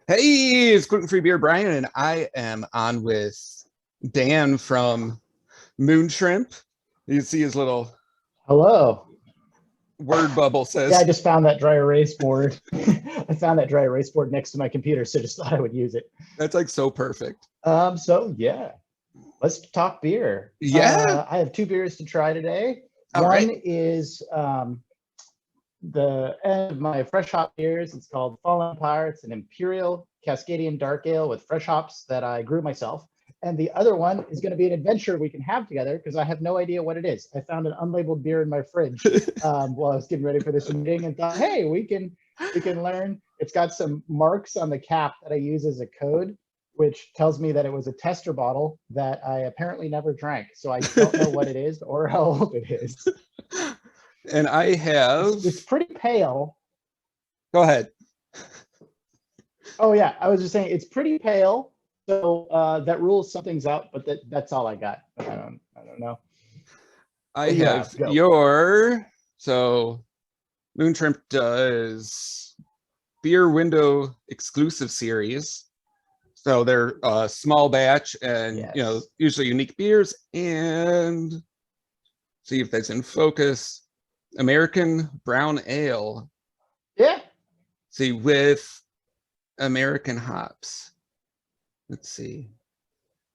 Hey, it's Gluten Free Beer Brian, and I am on with Dan from Moonshrimp. You can see his little Hello. word bubble Yeah, I says. just found that dry erase board. I found that dry erase board next to my computer, so just thought I would use it. That's like so perfect. So yeah, let's talk beer. Yeah. I have two beers to try today. All One right. is the end of my fresh hop beers. It's called Fallen Empire. It's an Imperial Cascadian Dark Ale with fresh hops that I grew myself. And the other one is going to be an adventure we can have together because I have no idea what it is. I found an unlabeled beer in my fridge while I was getting ready for this meeting and thought, hey, we can learn. It's got some marks on the cap that I use as a code, which tells me that it was a tester bottle that I apparently never drank. So I don't know what it is or how old it is. And I have. It's pretty pale. Go ahead. Oh yeah, I was just saying it's pretty pale. So that rules some things out, but that's all I got. I don't know. I What do you have Go. your. So Moonshrimp does beer window exclusive series. So they're a small batch and, Yes. usually unique beers. And see if that's in focus. American brown ale. Yeah. See, with American hops. Let's see.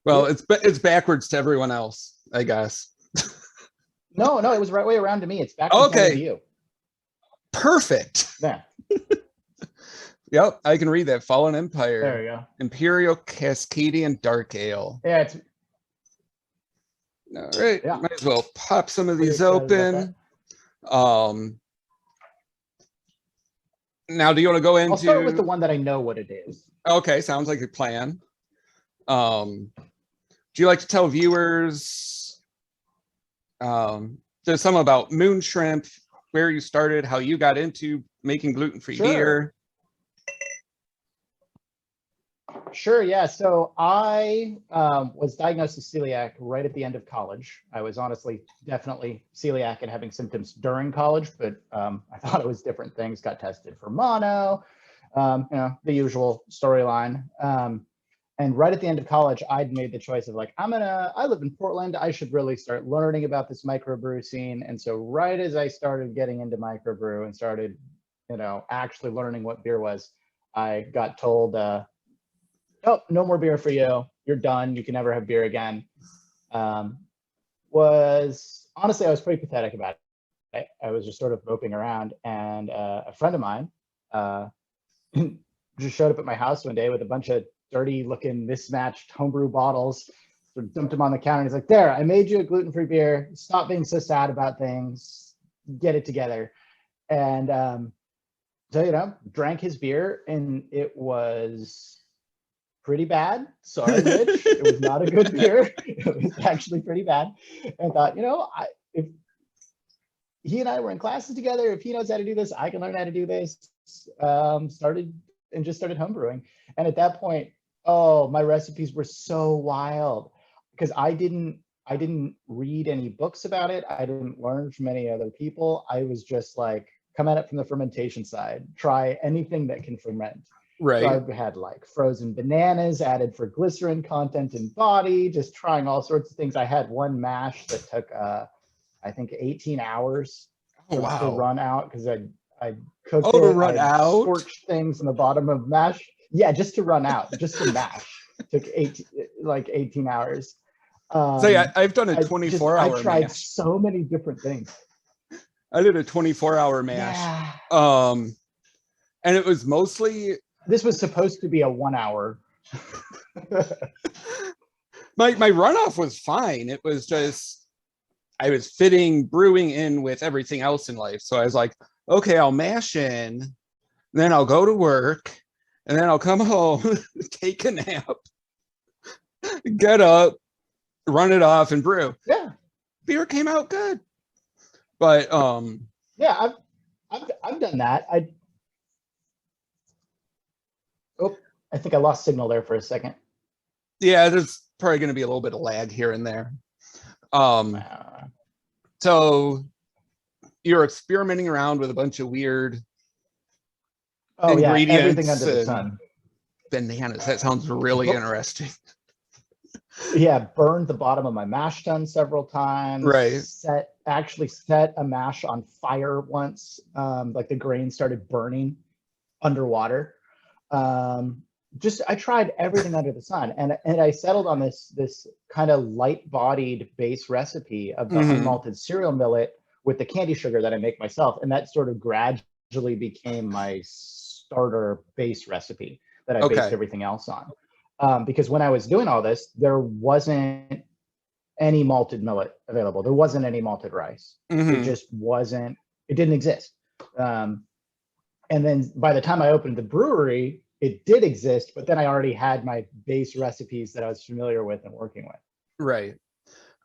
Well, Yeah. it's backwards to everyone else, I guess. No, it was the right way around to me. It's backwards to Okay. you. Perfect. Yeah. Yep, I can read that. Fallen Empire. There we go. Imperial Cascadian Dark Ale. Yeah, it's All right. Yeah. Might as well pop some of pretty these excited about open. that. Now, do you want to go into? I'll start with the one that I know what it is. Okay, sounds like a plan. Do you like to tell viewers there's some about Moonshrimp, where you started, how you got into making gluten-free beer? Sure, yeah. So I was diagnosed with celiac right at the end of college. I was honestly definitely celiac and having symptoms during college, but I thought it was different things. Got tested for mono, the usual storyline. And right at the end of college, I'd made the choice of like, I live in Portland. I should really start learning about this microbrew scene. And so right as I started getting into microbrew and started, actually learning what beer was, I got told, oh, no more beer for you. You're done. You can never have beer again. Honestly, I was pretty pathetic about it. I was just sort of moping around, and a friend of mine just showed up at my house one day with a bunch of dirty-looking, mismatched homebrew bottles. Sort of dumped them on the counter. And he's like, "There, I made you a gluten-free beer. Stop being so sad about things. Get it together." And so, drank his beer, and it was pretty bad. Sorry, Mitch. It was not a good beer. It was actually pretty bad. And thought, if he and I were in classes together, if he knows how to do this, I can learn how to do this. Started homebrewing. And at that point, oh, my recipes were so wild because I didn't read any books about it. I didn't learn from any other people. I was just like, come at it from the fermentation side. Try anything that can ferment. Right. So I've had like frozen bananas added for glycerin content in body, just trying all sorts of things. I had one mash that took, I think 18 hours to run out because I cooked to it. run out? Scorched things in the bottom of mash. Yeah, just to run out, just to mash. Took 18 hours. So yeah, I've done a 24-hour I tried mash. so many different things. I did a 24-hour mash. Yeah. And it was mostly... This was supposed to be a 1 hour. my runoff was fine. It was just, I was fitting brewing in with everything else in life. So I was like, okay, I'll mash in, then I'll go to work, and then I'll come home, take a nap, get up, run it off, and brew. Yeah. Beer came out good. But yeah, I've done that. I think I lost signal there for a second. Yeah, there's probably going to be a little bit of lag here and there. So you're experimenting around with a bunch of weird ingredients. Everything under the sun. Bananas. That sounds really interesting. Yeah, burned the bottom of my mash tun several times. Right. Actually set a mash on fire once. Like the grain started burning underwater. I tried everything under the sun, and I settled on this kind of light-bodied base recipe of the unmalted cereal millet with the candy sugar that I make myself, and that sort of gradually became my starter base recipe that I based everything else on. Because when I was doing all this, there wasn't any malted millet available. There wasn't any malted rice. It just wasn't. It didn't exist. And then by the time I opened the brewery, it did exist, but then I already had my base recipes that I was familiar with and working with. Right.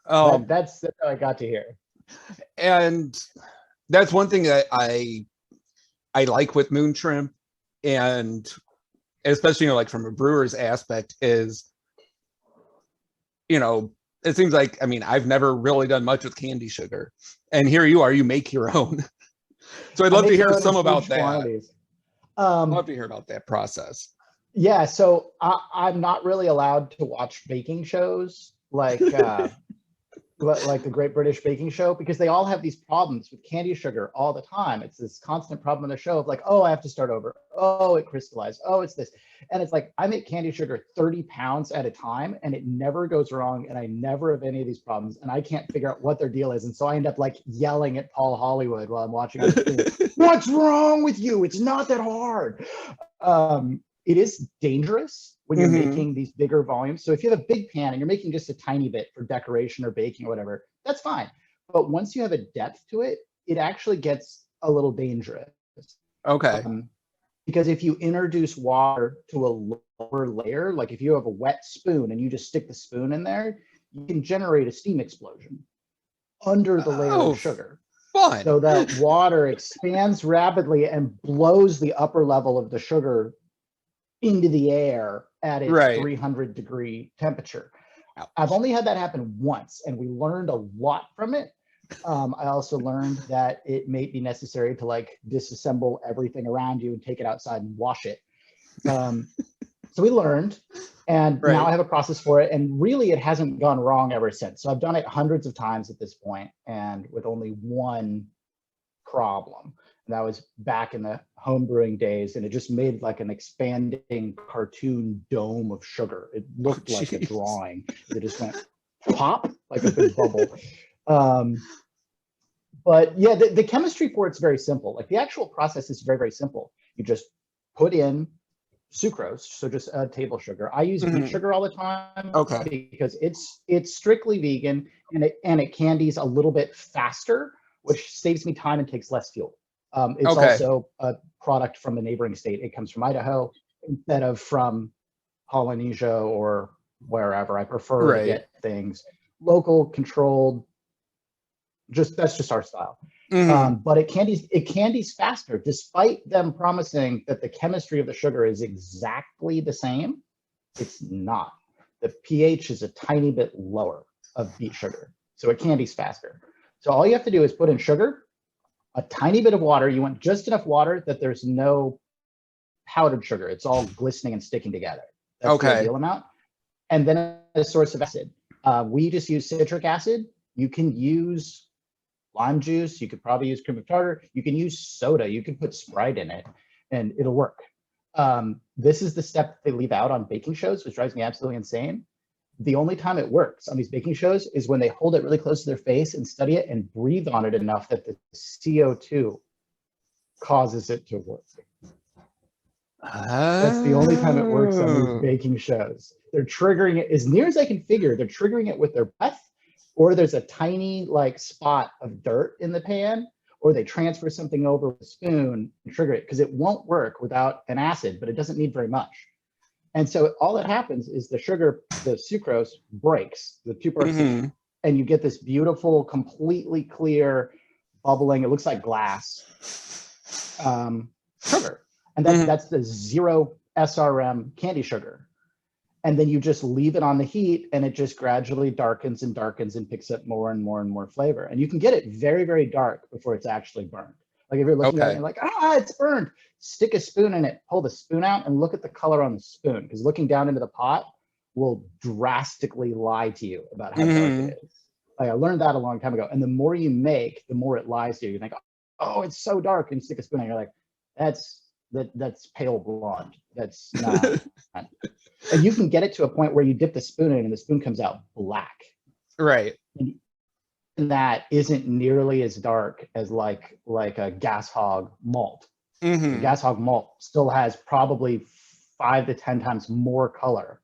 That's how I got to here. And that's one thing that I like with Moonshrimp, and especially, like from a brewer's aspect, is, it seems like, I've never really done much with candy sugar, and here you are, you make your own. So I'd love to hear some about that. Love to hear about that process. Yeah, so I'm not really allowed to watch baking shows like like the Great British Baking Show, because they all have these problems with candy sugar all the time. It's this constant problem in the show of like, oh, I have to start over. Oh, it crystallized. Oh, it's this. And it's like, I make candy sugar 30 pounds at a time, and it never goes wrong. And I never have any of these problems. And I can't figure out what their deal is. And so I end up like yelling at Paul Hollywood while I'm watching on the screen. What's wrong with you? It's not that hard. It is dangerous when you're making these bigger volumes. So if you have a big pan and you're making just a tiny bit for decoration or baking or whatever, that's fine. But once you have a depth to it, it actually gets a little dangerous. Okay. Because if you introduce water to a lower layer, like if you have a wet spoon and you just stick the spoon in there, you can generate a steam explosion under the layer of sugar. Fun. So that water expands rapidly and blows the upper level of the sugar into the air at its 300-degree temperature. Ouch. I've only had that happen once, and we learned a lot from it. I also learned that it may be necessary to like disassemble everything around you and take it outside and wash it. So we learned, and now I have a process for it, and really it hasn't gone wrong ever since. So I've done it hundreds of times at this point, and with only one problem. And that was back in the home brewing days, and it just made like an expanding cartoon dome of sugar. It looked like a drawing. It just went pop like a big bubble. But yeah, the chemistry for it's very simple. Like the actual process is very, very simple. You just put in sucrose, so just table sugar. I use beet sugar all the time, because it's strictly vegan, and it candies a little bit faster, which saves me time and takes less fuel. It's also a product from a neighboring state. It comes from Idaho instead of from Polynesia or wherever. I prefer to get things local, controlled. That's just our style. But it candies faster, despite them promising that the chemistry of the sugar is exactly the same. It's not. The pH is a tiny bit lower of beet sugar, so it candies faster. So all you have to do is put in sugar, a tiny bit of water. You want just enough water that there's no powdered sugar. It's all glistening and sticking together. That's the ideal amount. And then a source of acid. We just use citric acid. You can use lime juice. You could probably use cream of tartar. You can use soda. You can put Sprite in it, and it'll work. This is the step they leave out on baking shows, which drives me absolutely insane. The only time it works on these baking shows is when they hold it really close to their face and study it and breathe on it enough that the CO2 causes it to work. That's the only time it works on these baking shows. They're triggering it, as near as I can figure, they're triggering it with their breath, or there's a tiny like spot of dirt in the pan, or they transfer something over with a spoon and trigger it, because it won't work without an acid, but it doesn't need very much. And so all that happens is the sugar, the sucrose breaks, the 2%, and you get this beautiful, completely clear, bubbling, it looks like glass, sugar. And that's the 0 SRM candy sugar. And then you just leave it on the heat, and it just gradually darkens and darkens and picks up more and more and more flavor. And you can get it very, very dark before it's actually burned. Like if you're looking at it Okay. and like, it's burned, stick a spoon in it, pull the spoon out and look at the color on the spoon, because looking down into the pot will drastically lie to you about how dark Hmm. it is. Like I learned that a long time ago. And the more you make, the more it lies to you. You think, oh, it's so dark, and stick a spoon in, you're like, that's pale blonde. That's not. And you can get it to a point where you dip the spoon in and the spoon comes out black. Right. And that isn't nearly as dark as like a gas hog malt. The Hmm. gas hog malt still has probably 5 to 10 times more color,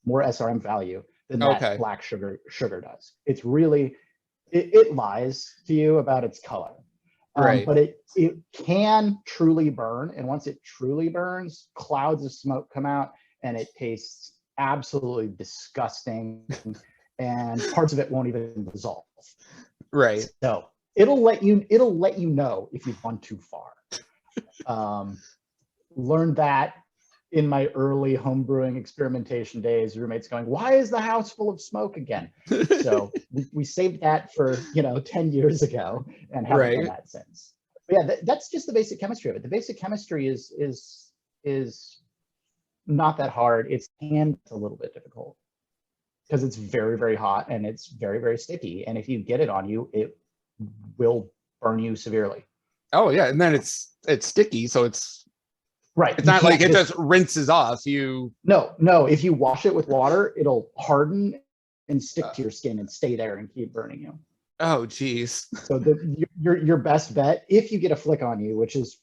more SRM value than that Okay. black sugar does. It's really, it lies to you about its color. Right. But it can truly burn. And once it truly burns, clouds of smoke come out and it tastes absolutely disgusting. And parts of it won't even dissolve. Right. So it'll let you know if you've gone too far. Learned that in my early homebrewing experimentation days. Roommates going, "Why is the house full of smoke again?" So we saved that for 10 years ago and haven't done that since. But yeah, that's just the basic chemistry of it. The basic chemistry is not that hard. It's a little bit difficult because it's very, very hot and it's very, very sticky. And if you get it on you, it will burn you severely. Oh yeah, and then it's sticky, so it's right. It's not like it just rinses off. No. If you wash it with water, it'll harden and stick to your skin and stay there and keep burning you. Oh geez. So your best bet, if you get a flick on you, which is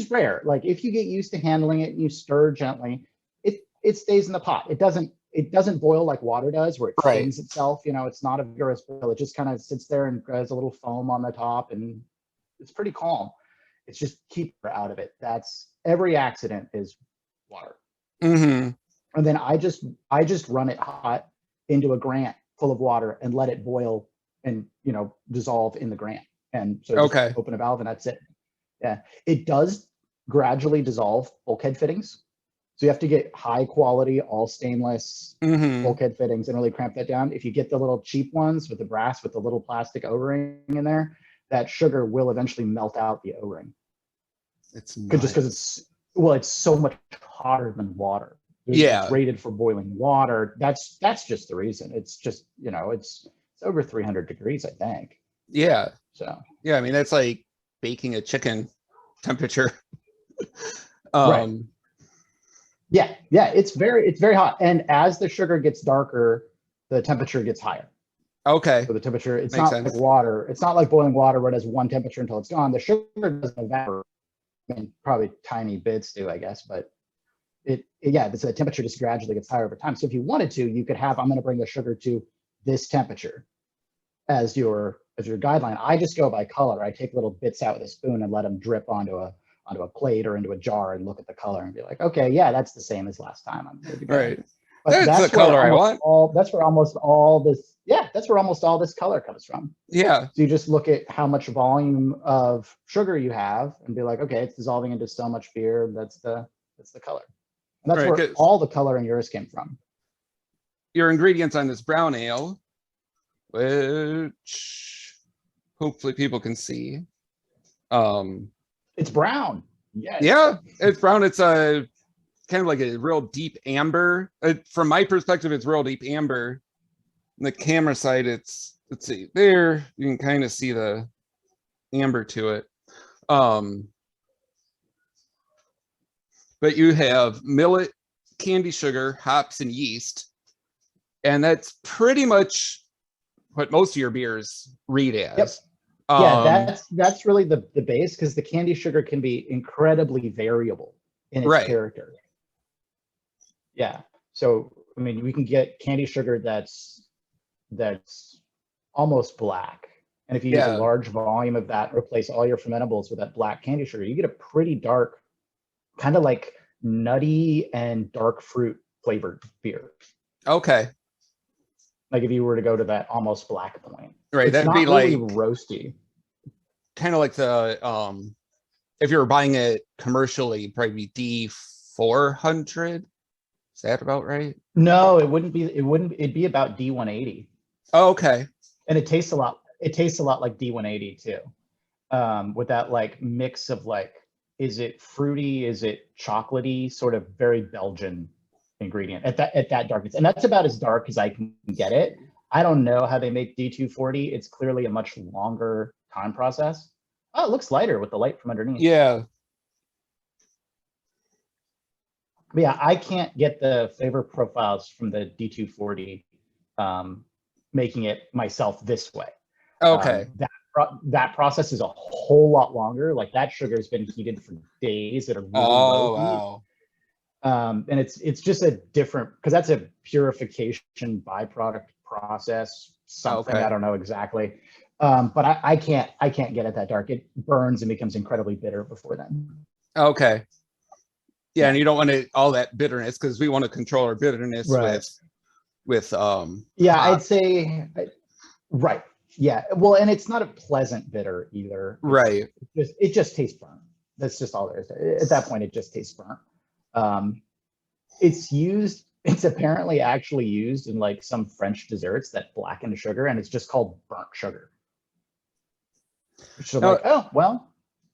rare, like if you get used to handling it and you stir gently, it stays in the pot. It doesn't boil like water does, where it cleans itself. It's not a vigorous boil. It just kind of sits there and has a little foam on the top, and it's pretty calm. It's just keep her out of it. That's every accident is water. Mm-hmm. And then I just run it hot into a grant full of water and let it boil and dissolve in the grant. And so just open a valve and that's it. Yeah, it does gradually dissolve bulkhead fittings. So you have to get high quality, all stainless bulkhead fittings and really cramp that down. If you get the little cheap ones with the brass with the little plastic O-ring in there, that sugar will eventually melt out the O-ring. It's just because it's so much hotter than water. It's rated for boiling water. That's just the reason. It's just it's over 300 degrees, I think. Yeah. So yeah, I mean that's like baking a chicken temperature. Right. Yeah, it's very hot, and as the sugar gets darker, the temperature gets higher. Okay. So the temperature, it's not like water. It's not like boiling water where it has one temperature until it's gone. The sugar doesn't evaporate. I mean, probably tiny bits do, I guess, but so the temperature just gradually gets higher over time. So if you wanted to, you could have, I'm going to bring the sugar to this temperature as your guideline. I just go by color. I take little bits out with a spoon and let them drip onto a plate or into a jar and look at the color and be like, okay, yeah, that's the same as last time. I'm good to go. Right. But that's the color I want. That's where almost all this color comes from. Yeah. So you just look at how much volume of sugar you have and be like, okay, it's dissolving into so much beer. That's the color. And that's where all the color in yours came from. Your ingredients on this brown ale, which hopefully people can see. It's brown. Yeah, it's brown. It's a kind of like a real deep amber. From my perspective, it's real deep amber. On the camera side, let's see, there you can kind of see the amber to it. But you have millet, candy sugar, hops, and yeast, and that's pretty much what most of your beers read as. Yep. That's really the base, because the candy sugar can be incredibly variable in its character. Yeah. So I mean, we can get candy sugar that's almost black, and if you use a large volume of that, replace all your fermentables with that black candy sugar, you get a pretty dark, kind of like nutty and dark fruit flavored beer. Okay. Like if you were to go to that almost black point. Right. That'd be really like roasty. Kind of like the if you were buying it commercially, probably D400. Is that about right? No, it wouldn't be. It'd be about D180. Oh, okay. And it tastes a lot. It tastes a lot like D180 too. with that like mix of like, is it fruity, is it chocolatey, sort of very Belgian ingredient at that darkness. And that's about as dark as I can get it. I don't know how they make D240. It's clearly a much longer time process. Oh, it looks lighter with the light from underneath. Yeah. But yeah, I can't get the flavor profiles from the D240, making it myself this way. Okay. That process is a whole lot longer. Like that sugar has been heated for days at a really low heat. Wow. And it's just a different, because that's a purification byproduct process, something I don't know exactly. But I can't get it that dark. It burns and becomes incredibly bitter before then. Okay. Yeah, and you don't want it all that bitterness, because we want to control our bitterness with yeah, hop. I'd say right. Yeah. Well, and it's not a pleasant bitter either. Right. It just tastes burnt. That's just all there is. At that point, it just tastes burnt. It's apparently actually used in like some French desserts that blacken sugar, and it's just called burnt sugar. So like, oh, well,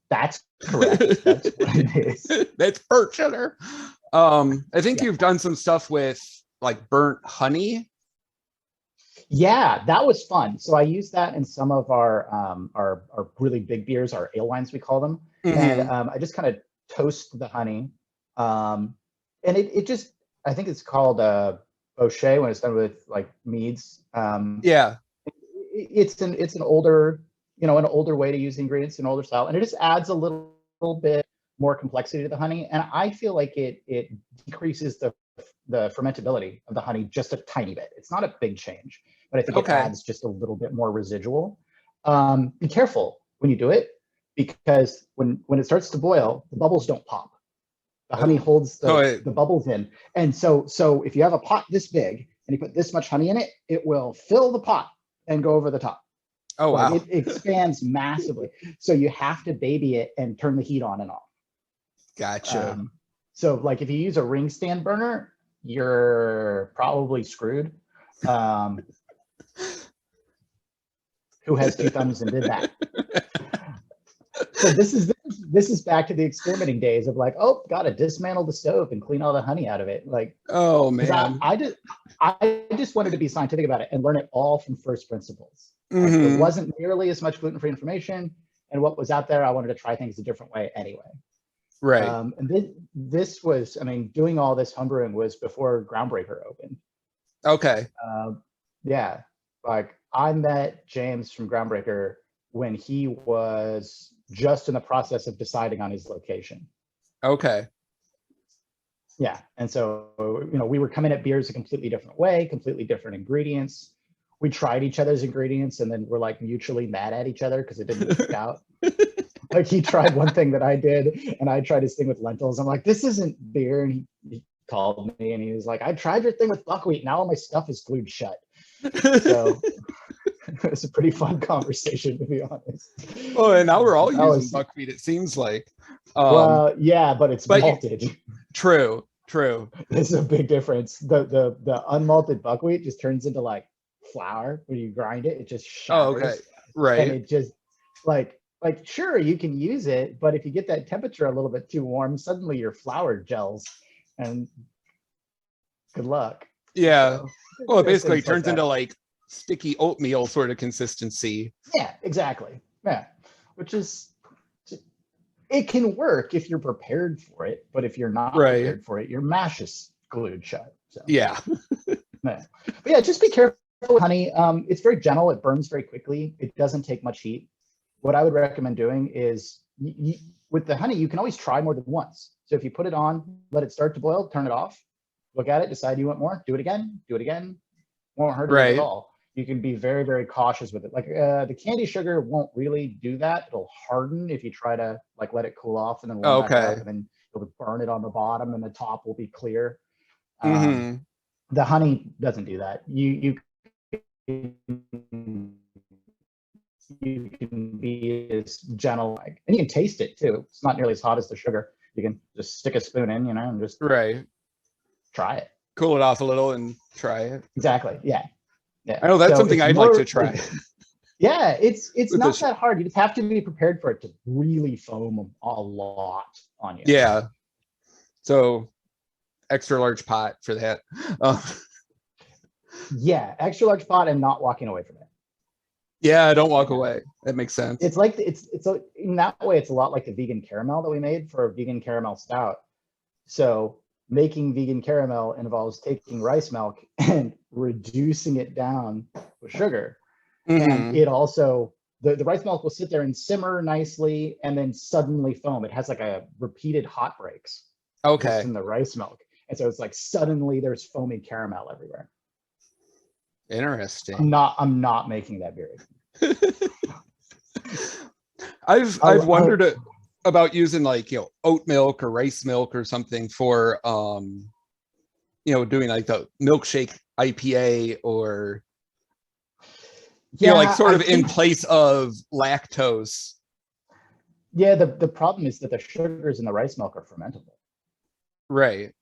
that's correct. That's what it is. That's burnt sugar. I think you've done some stuff with like burnt honey. Yeah, that was fun. So I used that in some of our really big beers, our ale wines, we call them. And I just kind of toast the honey. And it just, I think it's called Biochar when it's done with like meads. Yeah. It's an older, an older way to use the ingredients, an older style, and it just adds a little bit more complexity to the honey. And I feel like it decreases the fermentability of the honey just a tiny bit. It's not a big change, but I think it adds just a little bit more residual. Be careful when you do it, because when it starts to boil, the bubbles don't pop. The honey holds the bubbles in. And so if you have a pot this big and you put this much honey in it, it will fill the pot and go over the top. Oh, wow. It expands massively. So you have to baby it and turn the heat on and off. Gotcha. So like if you use a ring stand burner, you're probably screwed. Who has two thumbs and did that? So this is back to the experimenting days of like, oh, gotta dismantle the stove and clean all the honey out of it. Like, oh man, I just wanted to be scientific about it and learn it all from first principles. Like, there wasn't nearly as much gluten-free information, and what was out there, I wanted to try things a different way anyway. Right. And this was, I mean, doing all this homebrewing was before Groundbreaker opened. Okay. Yeah, like I met James from Groundbreaker when he was just in the process of deciding on his location. Okay. Yeah, and so we were coming at beers a completely different way, completely different ingredients. We tried each other's ingredients and then we're like mutually mad at each other because it didn't work out. Like he tried one thing that I did and I tried his thing with lentils. I'm like, this isn't beer. And he called me and he was like, I tried your thing with buckwheat. Now all my stuff is glued shut. So it was a pretty fun conversation, to be honest. Oh, and now we're all using buckwheat, it seems like. Well, yeah, but it's malted. True. There's a big difference. The unmalted buckwheat just turns into like flour. When you grind it, it just shatters. Oh, okay. Right. And it just like sure, you can use it, but if you get that temperature a little bit too warm, suddenly your flour gels and good luck. Yeah. So, well, it basically turns into like sticky oatmeal sort of consistency. Yeah, exactly. Yeah. Which is, it can work if you're prepared for it, but if you're not prepared for it, your mash is glued shut. So yeah. But yeah, just be careful with honey. It's very gentle. It burns very quickly. It doesn't take much heat. What I would recommend doing is with the honey, you can always try more than once. So if you put it on, let it start to boil, turn it off, look at it, decide you want more, do it again, won't hurt it at all. You can be very, very cautious with it. Like the candy sugar won't really do that. It'll harden if you try to like let it cool off and then warm back up, and then you'll burn it on the bottom and the top will be clear. The honey doesn't do that. You can be as gentle, and you can taste it too. It's not nearly as hot as the sugar. You can just stick a spoon in, and just try it. Cool it off a little and try it. Exactly. Yeah. I know that's something I'd like to try. Yeah, it's With not the that hard. You just have to be prepared for it to really foam a lot on you. yeah. So extra large pot for that. Yeah, extra large pot and not walking away from it. Yeah, don't walk away. That makes sense. It's like in that way, it's a lot like the vegan caramel that we made for a vegan caramel stout. So making vegan caramel involves taking rice milk and reducing it down with sugar. And it also, the rice milk will sit there and simmer nicely and then suddenly foam. It has like a repeated hot breaks just Okay. in the rice milk. And so it's like suddenly there's foaming caramel everywhere. Interesting. I'm not making that beer. I've wondered about using like, oat milk or rice milk or something for doing like the milkshake IPA or like sort of in place of lactose. Yeah, the problem is that the sugars in the rice milk are fermentable. Right.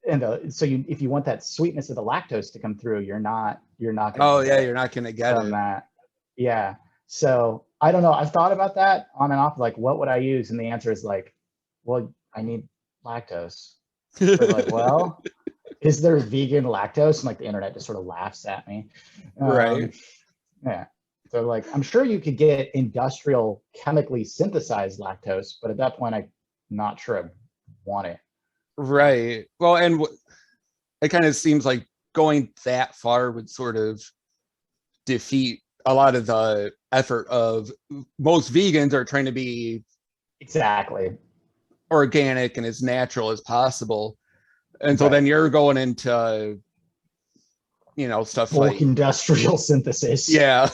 And so if you want that sweetness of the lactose to come through, you're not gonna you're not gonna get from it. that. Yeah. So I don't know. I've thought about that on and off, like what would I use? And the answer is like, well, I need lactose. But like, well, is there vegan lactose? And like the internet just sort of laughs at me. Right. Yeah. So like, I'm sure you could get industrial chemically synthesized lactose, but at that point, I'm not sure I want it. Right. Well, and it kind of seems like going that far would sort of defeat a lot of the effort of most vegans are trying to be exactly organic and as natural as possible. And so then you're going into, stuff bulk like industrial synthesis. Yeah.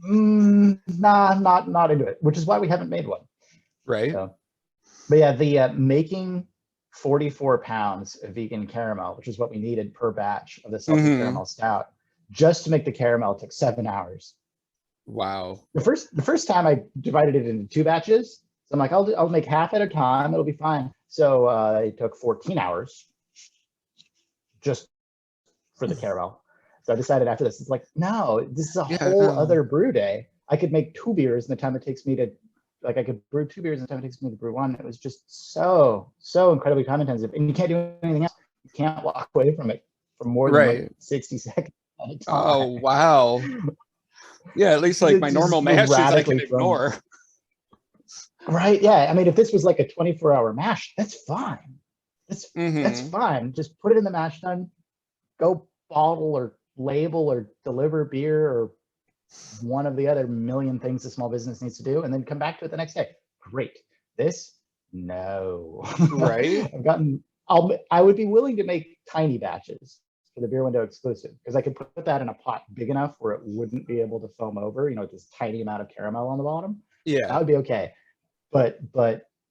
Nah, not into it, which is why we haven't made one. Right. So, but yeah, the making 44 pounds of vegan caramel, which is what we needed per batch of the salted caramel stout, just to make the caramel took 7 hours. Wow. The first time I divided it into 2 batches. So I'm like, I'll make half at a time. It'll be fine. So it took 14 hours just for the caramel. So I decided after this, it's like, no, this is a whole other brew day. I could make 2 beers in the time it takes me to, like I could brew 2 beers in the time it takes me to brew one. It was just so incredibly time intensive. And you can't do anything else. You can't walk away from it for more than like 60 seconds at a time. Oh, wow. Yeah, at least like my normal mashes I can ignore. Right, yeah. I mean, if this was like a 24-hour mash, that's fine. That's fine. Just put it in the mash tun, go bottle or label or deliver beer or one of the other million things a small business needs to do, and then come back to it the next day. Great. This, no. Right. I would be willing to make tiny batches for the beer window exclusive, because I could put that in a pot big enough where it wouldn't be able to foam over, this tiny amount of caramel on the bottom. Yeah. That would be okay. But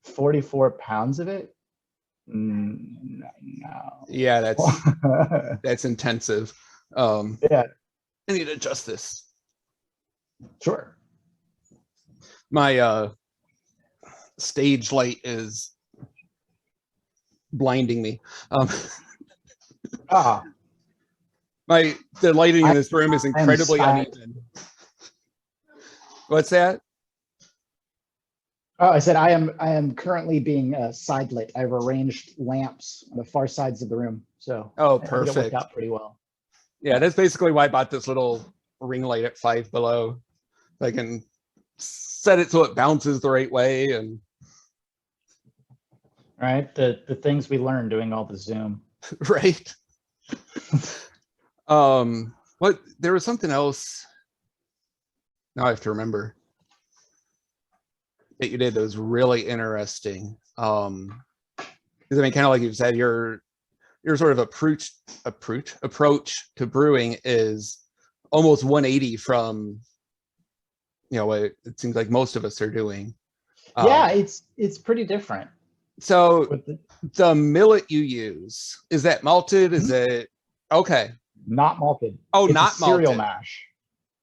44 pounds of it? No. Yeah, that's intensive. Yeah. I need to adjust this. Sure. My stage light is blinding me. The lighting in this room is incredibly uneven. What's that? Oh, I said I am currently being side lit. I've arranged lamps on the far sides of the room, so perfect. It worked out pretty well. Yeah, that's basically why I bought this little ring light at Five Below. I can set it so it bounces the right way, and right, the things we learned doing all the Zoom. Right. There was something else. Now I have to remember that you did that was really interesting. Because kind of like you said, your sort of approach to brewing is almost 180 from what it seems like most of us are doing. Yeah, it's pretty different. So the millet you use, is that malted? Is it okay? Not malted. Oh, it's not a cereal malted. Mash.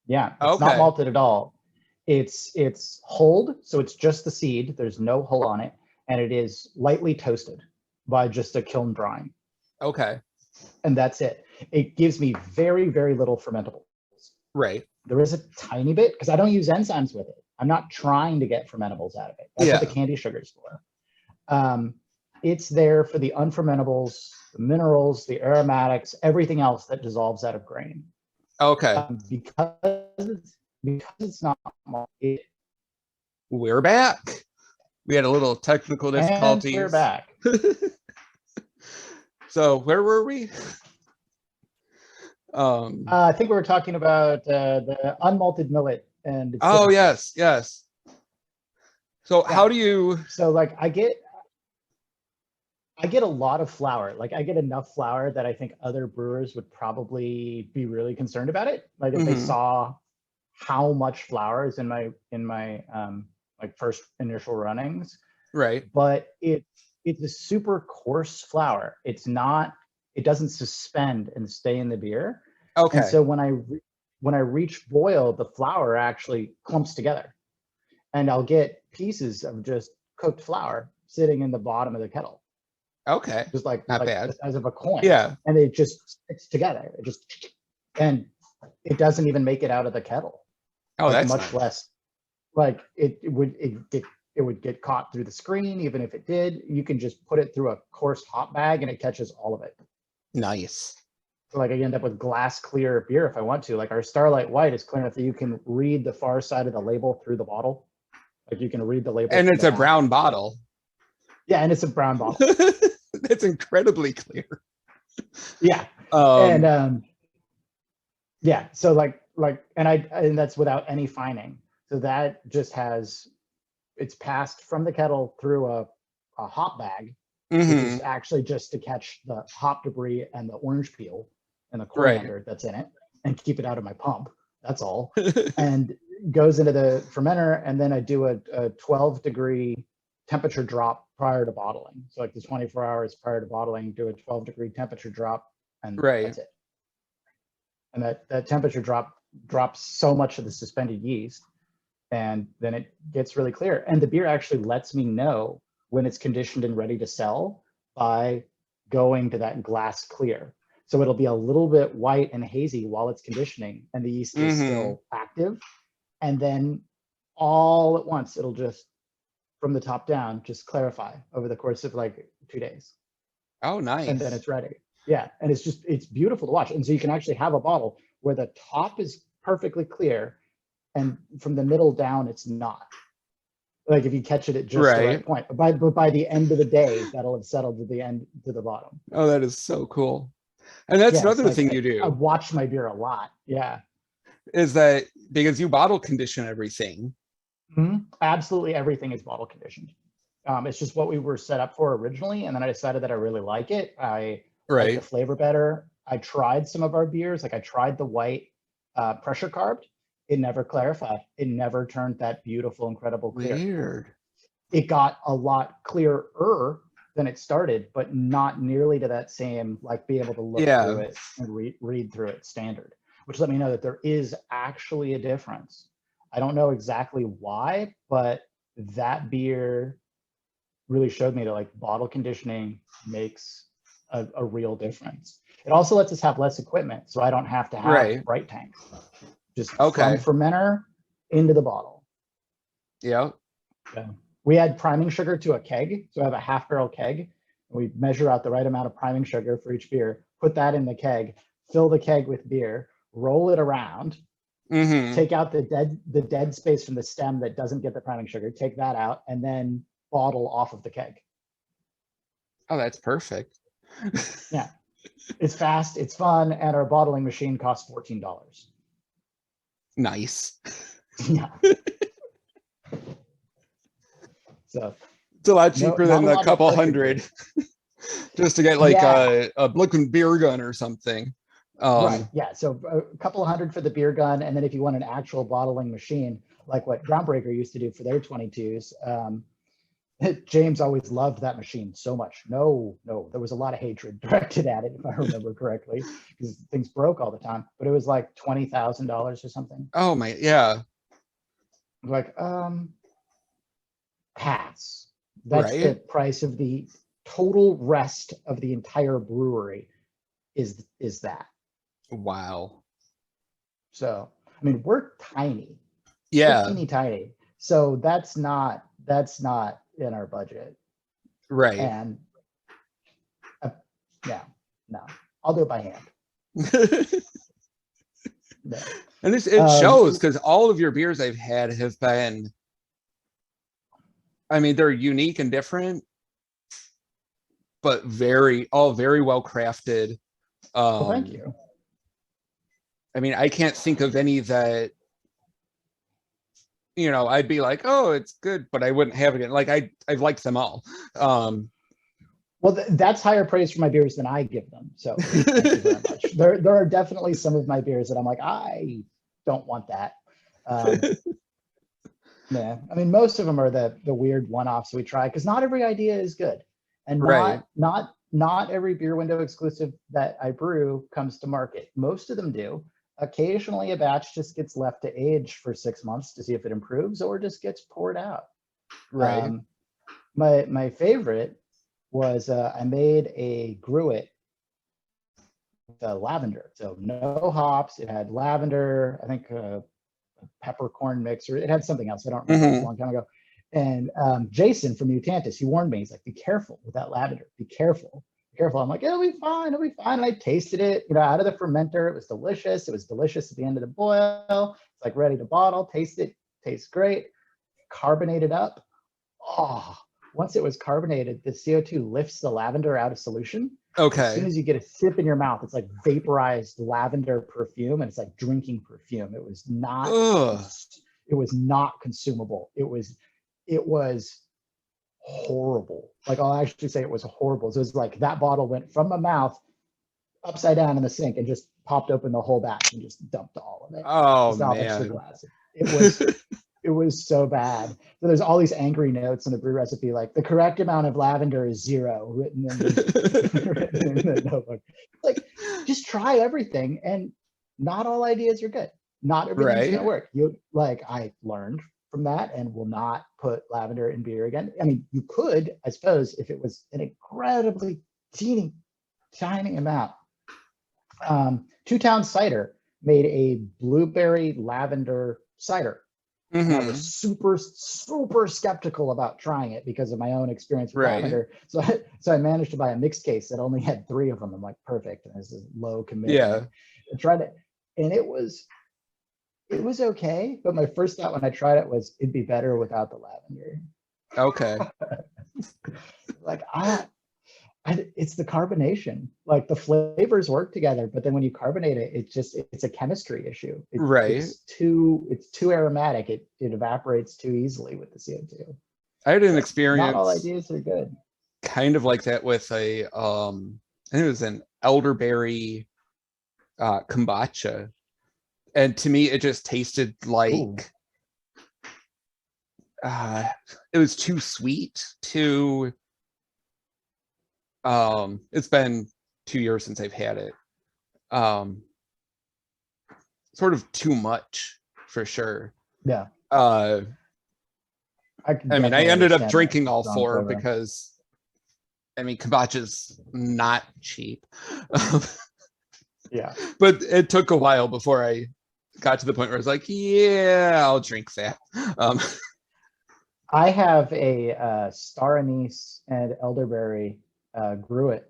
Yeah, it's not malted at all. It's hulled, so it's just the seed. There's no hull on it, and it is lightly toasted by just a kiln drying. Okay. And that's it. It gives me very, very little fermentables. Right. There is a tiny bit because I don't use enzymes with it. I'm not trying to get fermentables out of it. That's what the candy sugar is for. It's there for the unfermentables, the minerals, the aromatics, everything else that dissolves out of grain. Okay. Because it's not malted. We're back. We had a little technical difficulties. And we're back. So where were we? I think we were talking about the unmalted millet and its oh differences. yes. So Yeah. how do you? So like I get a lot of flour. Like I get enough flour that I think other brewers would probably be really concerned about it. Like if they saw how much flour is in my like first initial runnings. Right. But it's a super coarse flour. It doesn't suspend and stay in the beer. Okay. And so when I reach boil, the flour actually clumps together, and I'll get pieces of just cooked flour sitting in the bottom of the kettle. Okay. Just like not bad. The size of a coin. Yeah. And it just sticks together. And it doesn't even make it out of the kettle. Oh, like, that's much nice. less. Like it would get caught through the screen. Even if it did, you can just put it through a coarse hot bag and it catches all of it. Nice. So like I end up with glass clear beer if I want to. Like our Starlight White is clear enough that you can read the far side of the label through the bottle. Like you can read the label. And it's a brown bottle. Yeah, and it's a brown bottle. It's incredibly clear. Yeah. Yeah. So like and that's without any fining. So that just it's passed from the kettle through a hop bag, which is actually just to catch the hop debris and the orange peel and the coriander that's in it and keep it out of my pump. That's all. And goes into the fermenter, and then I do a 12-degree temperature drop prior to bottling. So like the 24 hours prior to bottling, do a 12-degree temperature drop, and that's it. And that temperature drops so much of the suspended yeast, and then it gets really clear. And the beer actually lets me know when it's conditioned and ready to sell by going to that glass clear. So it'll be a little bit white and hazy while it's conditioning, and the yeast is still active. And then all at once, it'll just, from the top down, just clarify over the course of like 2 days. Oh, nice. And then it's ready. Yeah, and it's beautiful to watch. And so you can actually have a bottle where the top is perfectly clear, and from the middle down, it's not. Like if you catch it at just the right point. But by the end of the day, that'll have settled to the bottom. Oh, that is so cool. And that's another thing you do. I watch my beer a lot. Yeah. Is that because you bottle condition everything? Absolutely everything is bottle conditioned. It's just what we were set up for originally, and then I decided that I really like it. I like the flavor better. I tried some of our beers, like I tried the white pressure carved. It never clarified. It never turned that beautiful, incredible clear. Weird. It got a lot clearer than it started, but not nearly to that same, like be able to look through it and read through it standard, which let me know that there is actually a difference. I don't know exactly why, but that beer really showed me that like bottle conditioning makes a real difference. It also lets us have less equipment, so I don't have to have bright tanks. Just from fermenter into the bottle. Yeah. We add priming sugar to a keg, so I have a half-barrel keg. We measure out the right amount of priming sugar for each beer, put that in the keg, fill the keg with beer, roll it around, take out the dead space from the stem that doesn't get the priming sugar, take that out, and then bottle off of the keg. Oh, that's perfect. Yeah, it's fast, it's fun, and our bottling machine costs $14. Nice. Yeah. So it's a lot cheaper than a couple hundred just to get like a Brooklyn beer gun or something. Right. Yeah. So a couple hundred for the beer gun, and then if you want an actual bottling machine, like what Groundbreaker used to do for their 22s, James always loved that machine so much. No, there was a lot of hatred directed at it, if I remember correctly, because things broke all the time. But it was like $20,000 or something. Oh my, yeah. Like, pass. That's the price of the total rest of the entire brewery. Is that? Wow. So, I mean, we're tiny. Yeah. We're teeny tiny. So that's not in our budget. Right. And yeah, no, I'll do it by hand. No. And it shows, because all of your beers I've had have been, I mean, they're unique and different, but all very well crafted. Well, thank you. I mean, I can't think of any that, you know, I'd be like, oh, it's good, but I wouldn't have it again. Like I've liked them all. Well, that's higher praise for my beers than I give them. So thank you very much. There are definitely some of my beers that I'm like, I don't want that. Yeah, I mean, most of them are the weird one-offs we try, because not every idea is good, and not every beer window exclusive that I brew comes to market. Most of them do. Occasionally, a batch just gets left to age for 6 months to see if it improves, or just gets poured out. Right. My favorite was I made a gruit with lavender. So no hops. It had lavender, I think a peppercorn mix, or it had something else. I don't remember. It was a long time ago. And Jason from Mutantis, he warned me. He's like, be careful with that lavender. Be careful. Be careful. I'm like, it'll be fine. It'll be fine. And I tasted it, out of the fermenter. It was delicious. It was delicious at the end of the boil. It's like ready to bottle. Taste it. Tastes great. Carbonated up. Oh, once it was carbonated, the CO2 lifts the lavender out of solution. Okay. As soon as you get a sip in your mouth, it's like vaporized lavender perfume, and it's like drinking perfume. It was not. Ugh. It was not consumable. It was horrible. Like, I'll actually say it was horrible. So it was like that bottle went from my mouth upside down in the sink and just popped open the whole batch and just dumped all of it. Oh, Salvaged the man. glass. It was so bad. So there's all these angry notes in the brew recipe, like the correct amount of lavender is 0, written in the notebook. Like, just try everything, and not all ideas are good. Not everything's gonna work. I learned from that, and will not put lavender in beer again. I mean, you could, I suppose, if it was an incredibly teeny tiny amount. Two Town Cider made a blueberry lavender cider. And I was super skeptical about trying it because of my own experience with lavender. So I managed to buy a mixed case that only had 3 of them. I'm like, perfect. And this is low commitment. Yeah. I tried it, and it was okay. But my first thought when I tried it was, it'd be better without the lavender. Okay. Like it's the carbonation. Like, the flavors work together, but then when you carbonate it, it's a chemistry issue. It's too aromatic. It evaporates too easily with the CO2. I had an experience. Not all ideas are good. Kind of like that with I think it was an elderberry kombucha, and to me it just tasted like it was too sweet. It's been 2 years since I've had it. Sort of too much, for sure. Yeah. I mean, I ended up drinking all 4 because, I mean, kombucha's not cheap. Yeah. But it took a while before I got to the point where I was like, yeah, I'll drink that. I have a star anise and elderberry gruit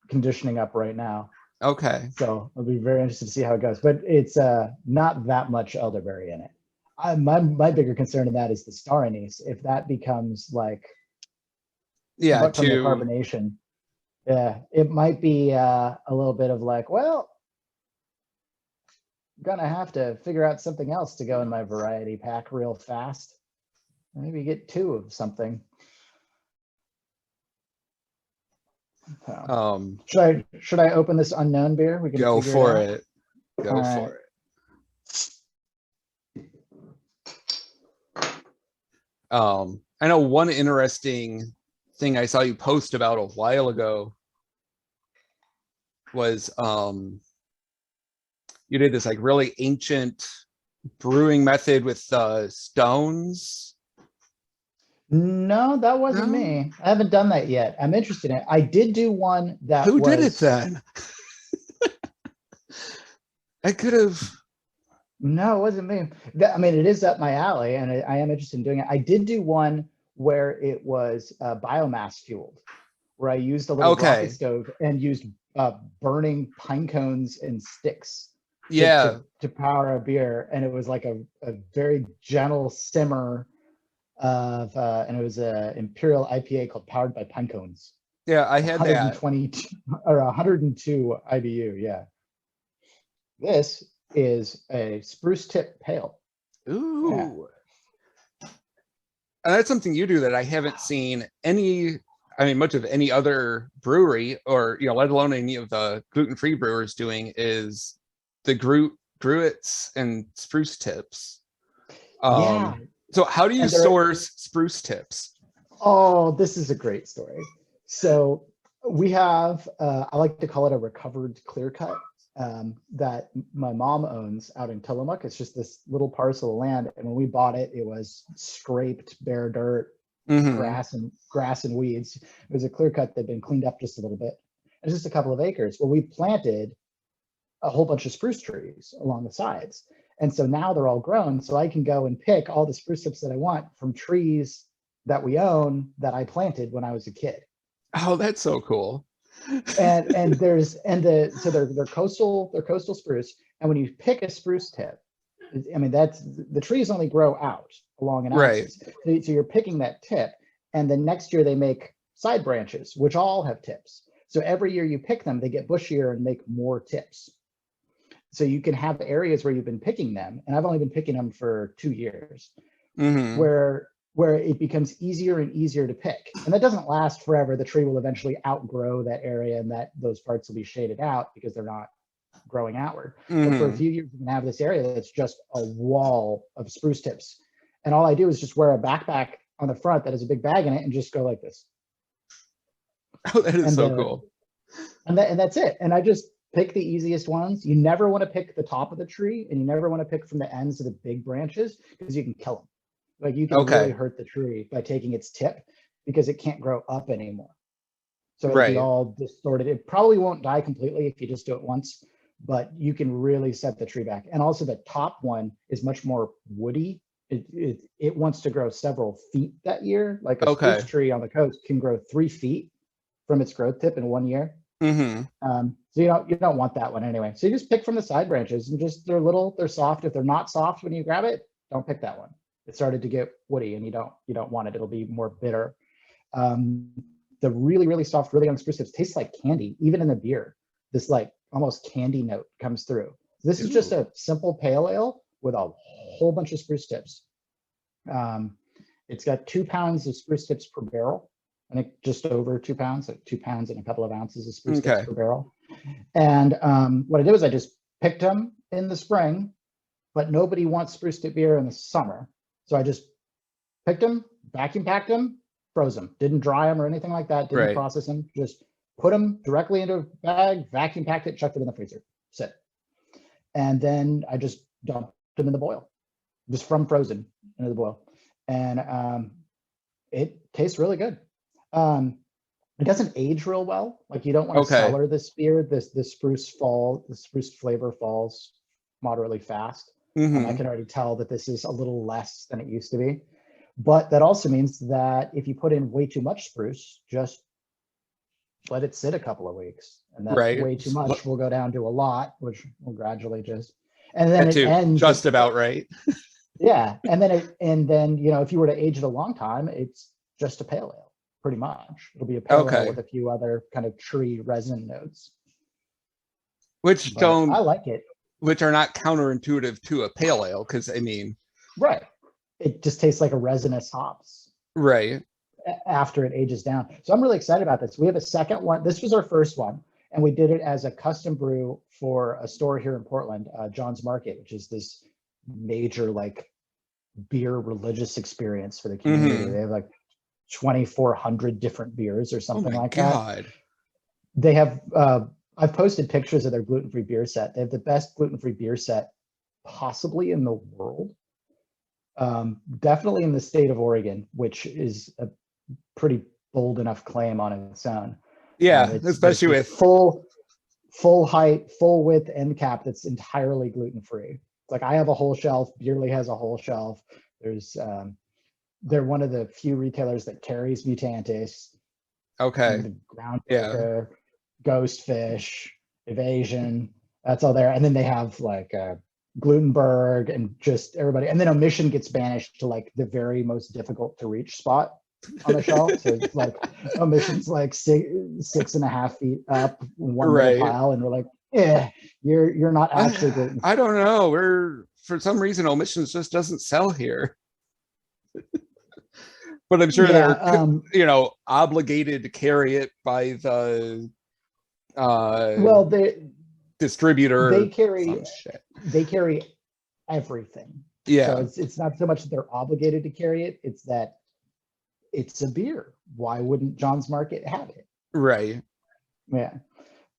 conditioning up right now. Okay. So I'll be very interested to see how it goes. But it's not that much elderberry in it. My bigger concern in that is the star anise. If that becomes like, yeah, from the carbonation, it might be a little bit of like, well, I'm gonna have to figure out something else to go in my variety pack real fast. Maybe get 2 of something. Should I open this unknown beer? We can go for it. Go for it. I know one interesting thing I saw you post about a while ago was you did this like really ancient brewing method with stones. No, that wasn't me. I haven't done that yet. I'm interested in it. I did do one that did it then? I could have. No, it wasn't me. I mean, it is up my alley, and I am interested in doing it. I did do one where it was biomass fueled, where I used a little rocket Okay. stove and used burning pine cones and sticks Yeah. to power a beer, and it was like a very gentle simmer of, and it was a Imperial IPA called Powered by Pine Cones. Yeah, I had that. 120 or 102 IBU. Yeah. This is a spruce tip pale. Yeah. Ooh. And that's something you do that I haven't seen much of any other brewery, or let alone any of the gluten-free brewers doing, is the gruits and spruce tips. Yeah. So how do you And there, source spruce tips? oh, this is a great story. So we have, I like to call it a recovered clear cut that my mom owns out in Tillamook. It's just this little parcel of land. And when we bought it, it was scraped bare dirt, grass and weeds. It was a clear cut that had been cleaned up just a little bit. It's just a couple of acres. Well, we planted a whole bunch of spruce trees along the sides. And so now they're all grown. So I can go and pick all the spruce tips that I want from trees that we own that I planted when I was a kid. Oh, that's so cool. And so they're coastal spruce. And when you pick a spruce tip, I mean, that's the trees only grow out along an axis. Right. So you're picking that tip, and then next year they make side branches, which all have tips. So every year you pick them, they get bushier and make more tips. So you can have areas where you've been picking them, and I've only been picking them for 2 years, where it becomes easier and easier to pick. And that doesn't last forever. The tree will eventually outgrow that area, and those parts will be shaded out because they're not growing outward. But for a few years, you can have this area that's just a wall of spruce tips. And all I do is just wear a backpack on the front that has a big bag in it and just go like this. Oh, that is so cool. And that's it. And I just pick the easiest ones. You never want to pick the top of the tree, and you never want to pick from the ends of the big branches, because you can kill them. Like, you can really hurt the tree by taking its tip, because it can't grow up anymore. So it'll be all distorted. It probably won't die completely if you just do it once, but you can really set the tree back. And also the top one is much more woody. It wants to grow several feet that year. Like a spruce tree on the coast can grow 3 feet from its growth tip in 1 year. So you don't want that one anyway. So you just pick from the side branches, and they're soft. If they're not soft when you grab it, don't pick that one. It started to get woody, and you don't want it. It'll be more bitter. The really, really soft, really young spruce tips taste like candy, even in the beer. This like almost candy note comes through. This is just a simple pale ale with a whole bunch of spruce tips. It's got 2 pounds of spruce tips per barrel. I think just over 2 pounds, like 2 pounds and a couple of ounces of spruce tips per barrel. And what I did was I just picked them in the spring, but nobody wants spruce tip beer in the summer. So I just picked them, vacuum packed them, froze them. Didn't dry them or anything like that. Didn't process them. Just put them directly into a bag, vacuum packed it, chucked it in the freezer, sit. And then I just dumped them in the boil, just from frozen into the boil. And it tastes really good. It doesn't age real well. Like, you don't want to cellar this beer. The spruce flavor falls moderately fast. I can already tell that this is a little less than it used to be. But that also means that if you put in way too much spruce, just let it sit a couple of weeks. And that way too much will go down to a lot, which will gradually just, and then it ends just about right. Yeah. And then if you were to age it a long time, it's just a pale ale, pretty much. It'll be a pale ale with a few other kind of tree resin notes. I like it. Which are not counterintuitive to a pale ale, because right. It just tastes like a resinous hops. Right. After it ages down. So I'm really excited about this. We have a second one. This was our first one, and we did it as a custom brew for a store here in Portland, John's Market, which is this major like beer religious experience for the community. They have like 2,400 different beers or something like that. They have, I've posted pictures of their gluten-free beer set. They have the best gluten-free beer set possibly in the world. Definitely in the state of Oregon, which is a pretty bold enough claim on its own. Yeah, especially with full height, full width end cap that's entirely gluten-free. like I have a whole shelf, Beerly has a whole shelf. There's they're one of the few retailers that carries Mutantis, Okay. the Yeah. Groundbreaker, Ghostfish, Evasion. That's all there. And then they have like Glutenberg and just everybody. And then Omission gets banished to like the very most difficult to reach spot on the shelf. So it's like Omission's like 6.5 feet up, one little Right. pile, and we're like, you're not actually gluten. I don't know. We're for some reason Omissions just doesn't sell here. But I'm sure Yeah, they're obligated to carry it by the well, distributor. they Or carry some shit. they carry everything. So Yeah. it's not so much that they're obligated to carry it, it's that it's a beer. Why wouldn't John's Market have it? Right. Yeah.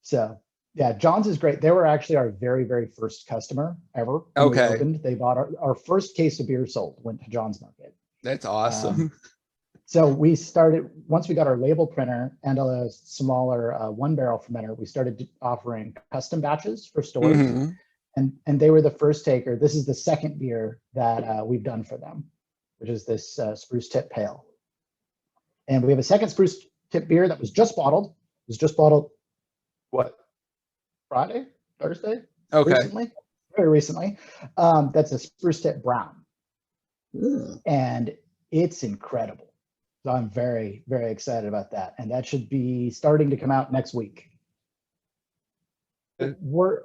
So yeah, John's is great. They were actually our very, very first customer ever. When we Okay. opened, they bought our first case of beer sold, went to John's Market. That's awesome. So we started, once we got our label printer and a smaller 1-barrel fermenter, we started offering custom batches for stores. Mhm. And they were the first taker. This is the second beer that we've done for them, which is this Spruce Tip Pale. And we have a second Spruce Tip beer that was just bottled. It was just bottled, what, Friday, Thursday? Okay. Recently, very recently. That's a Spruce Tip Brown. And it's incredible. So I'm very, very excited about that. And that should be starting to come out next week. We're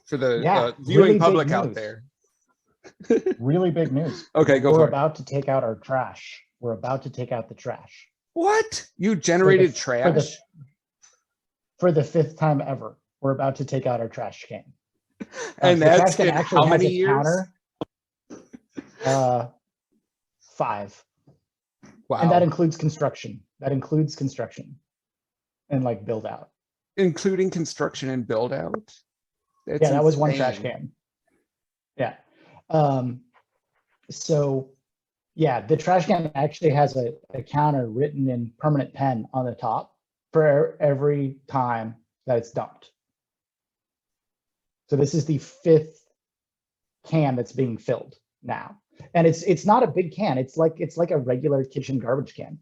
For the Yeah, viewing really big public out news. there. Really big news. Okay, go We're for it. about to take out our trash. We're about to take out the trash What? You generated for trash? for the 5th time ever. We're about to take out our trash can. And the trash that's can in actually how has many a years? counter. 5. Wow. And that includes construction. That includes construction and like build out. Including construction and build out? That's Yeah, that was one insane. trash can. Yeah. So yeah, the trash can actually has a counter written in permanent pen on the top for every time that it's dumped. So this is the 5th can that's being filled now. And it's not a big can. It's like a regular kitchen garbage can.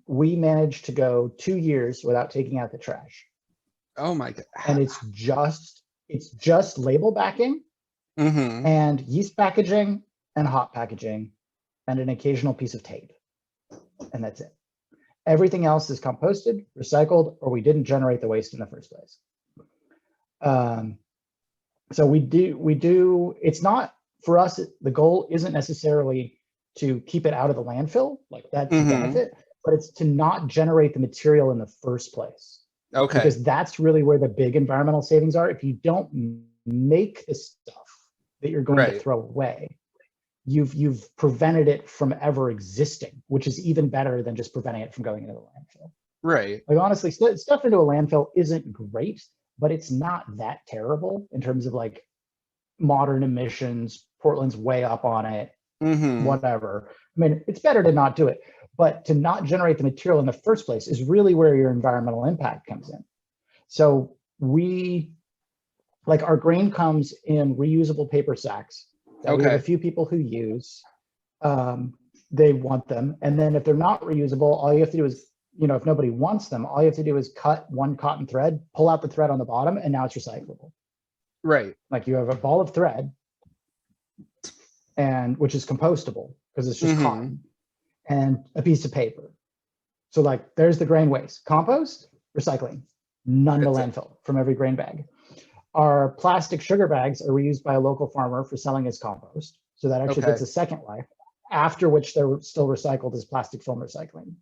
We managed to go 2 years without taking out the trash. Oh my God. And it's just label backing and yeast packaging and hot packaging and an occasional piece of tape. And that's it. Everything else is composted, recycled, or we didn't generate the waste in the first place. So we do, it's not, for us, the goal isn't necessarily to keep it out of the landfill, like that's the benefit, but it's to not generate the material in the first place. Okay. Because that's really where the big environmental savings are. If you don't make the stuff that you're going to throw away, you've prevented it from ever existing, which is even better than just preventing it from going into the landfill. Right. Like honestly, stuff into a landfill isn't great, but it's not that terrible in terms of like modern emissions. Portland's way up on it, whatever. I mean, it's better to not do it, but to not generate the material in the first place is really where your environmental impact comes in. So like our grain comes in reusable paper sacks that we have a few people who use. They want them. And then if they're not reusable, all you have to do is, if nobody wants them, all you have to do is cut one cotton thread, pull out the thread on the bottom, and now it's recyclable. Right. Like you have a ball of thread, and which is compostable because it's just cotton, and a piece of paper. So like there's the grain waste. Compost, recycling, none to landfill from every grain bag. Our plastic sugar bags are reused by a local farmer for selling as compost. So that actually gets a second life, after which they're still recycled as plastic film recycling.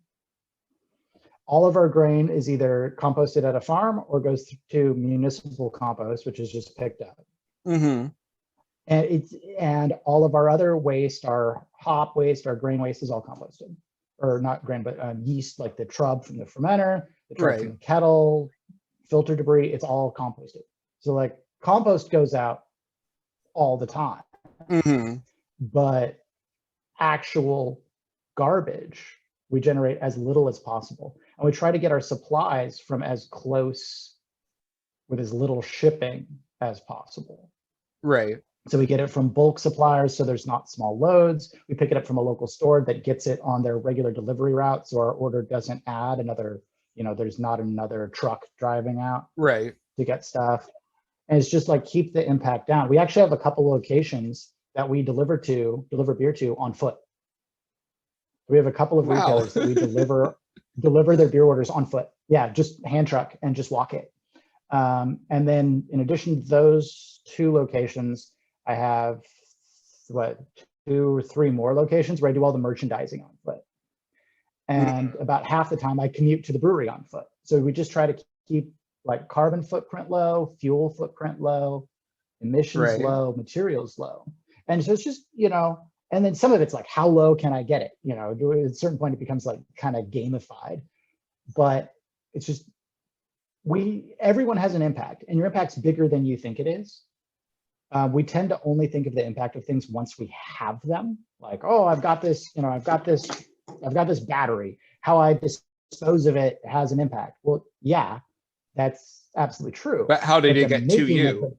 All of our grain is either composted at a farm or goes to municipal compost, which is just picked up. And all of our other waste, our hop waste, our grain waste is all composted. Or not grain, but yeast, like the trub from the fermenter, the trub from the kettle, filter debris, it's all composted. So like compost goes out all the time, but actual garbage, we generate as little as possible. And we try to get our supplies from as close with as little shipping as possible. Right. So we get it from bulk suppliers, so there's not small loads. We pick it up from a local store that gets it on their regular delivery route, so our order doesn't add another, there's not another truck driving out Right. to get stuff. And it's just like keep the impact down. We actually have a couple locations that we deliver beer to on foot. We have a couple of Wow. retailers that we deliver their beer orders on foot. Yeah, just hand truck and just walk it. And then in addition to those 2 locations, I have 2 or 3 more locations where I do all the merchandising on foot. And about half the time I commute to the brewery on foot. So we just try to keep like carbon footprint low, fuel footprint low, emissions low, materials low. And so it's just, and then some of it's like, how low can I get it? At a certain point, it becomes like kind of gamified, but it's just, everyone has an impact, and your impact's bigger than you think it is. We tend to only think of the impact of things once we have them. Like, oh, I've got this battery. How I dispose of it has an impact. Well, yeah, that's absolutely true. But how did it get to you?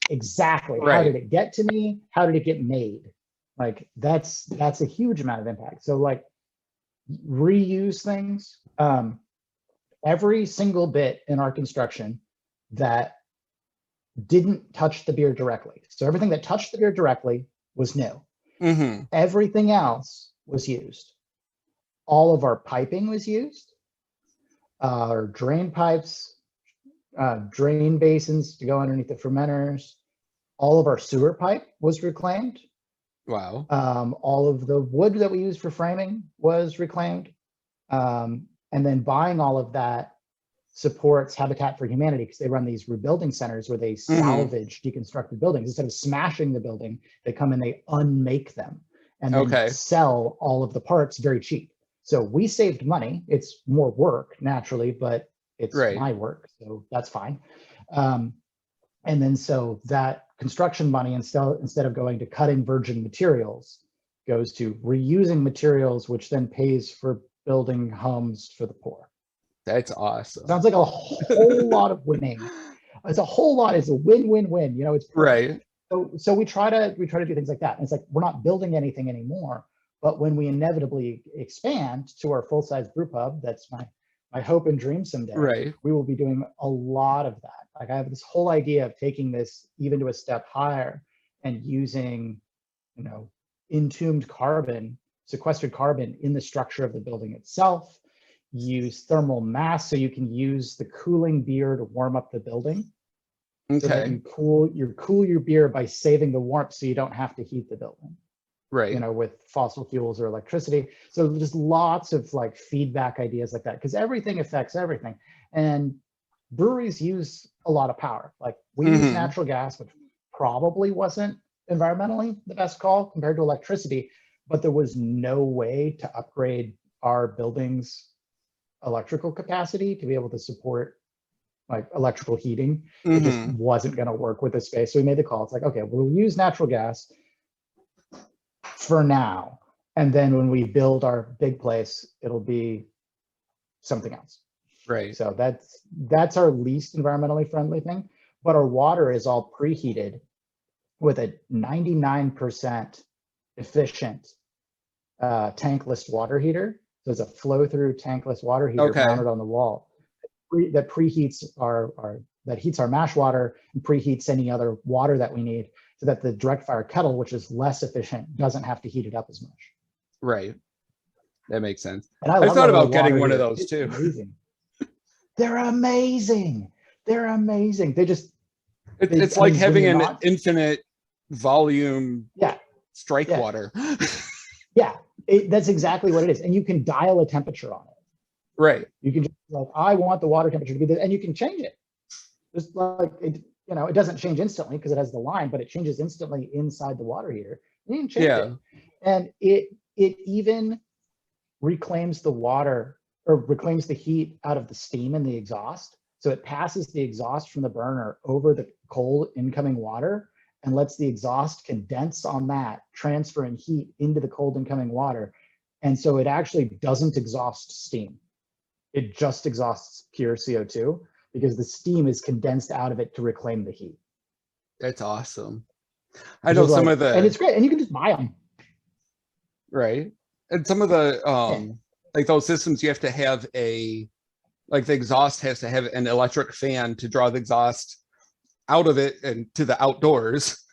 Exactly. Right. How did it get to me? How did it get made? Like that's a huge amount of impact. So like reuse things. Every single bit in our construction that didn't touch the beer directly. So everything that touched the beer directly was new. Everything else was used. All of our piping was used. Our drain pipes, drain basins to go underneath the fermenters. All of our sewer pipe was reclaimed. Wow. All of the wood that we used for framing was reclaimed. And then buying all of that supports Habitat for Humanity, because they run these rebuilding centers where they salvage deconstructed buildings. Instead of smashing the building, they come and they unmake them and then sell all of the parts very cheap. So we saved money. It's more work naturally, but it's my work, so that's fine. And then so that construction money, instead of going to cutting virgin materials, goes to reusing materials, which then pays for building homes for the poor. That's awesome. Sounds like a whole lot of winning. It's a whole lot. It's a win-win-win. It's perfect. So we try to do things like that. And it's like we're not building anything anymore. But when we inevitably expand to our full-size brew pub, that's my hope and dream someday. We will be doing a lot of that. Like I have this whole idea of taking this even to a step higher and using, entombed carbon, sequestered carbon in the structure of the building itself. Use thermal mass so you can use the cooling beer to warm up the building. So that you cool your beer by saving the warmth, so you don't have to heat the building. With fossil fuels or electricity. So just lots of like feedback ideas like that, because everything affects everything. And breweries use a lot of power. Like we use natural gas, which probably wasn't environmentally the best call compared to electricity, but there was no way to upgrade our buildings' electrical capacity to be able to support like electrical heating. It just wasn't going to work with the space. So we made the call. It's like, okay, we'll use natural gas for now. And then when we build our big place, it'll be something else. So that's our least environmentally friendly thing. But our water is all preheated with a 99% efficient tankless water heater. So it's a flow-through tankless water heater mounted on the wall that preheats that heats our mash water and preheats any other water that we need, so that the direct fire kettle, which is less efficient, doesn't have to heat it up as much. That makes sense. And I thought about getting one of those too. Amazing. They're amazing. They just it's like having an infinite volume strike water. That's exactly what it is. And you can dial a temperature on it. You can just like, I want the water temperature to be this, and you can change it. Just like it, it doesn't change instantly because it has the line, but it changes instantly inside the water heater. You can change it. And it even reclaims the water, or reclaims the heat out of the steam in the exhaust. So it passes the exhaust from the burner over the cold incoming water and lets the exhaust condense on that, transferring heat into the cold incoming water. And so it actually doesn't exhaust steam. It just exhausts pure CO2 because the steam is condensed out of it to reclaim the heat. That's awesome. I know some like, of the, and it's great, and you can just buy them. right. And some of the, Yeah. like those systems, you have to have like the exhaust has to have an electric fan to draw the exhaust out of it and to the outdoors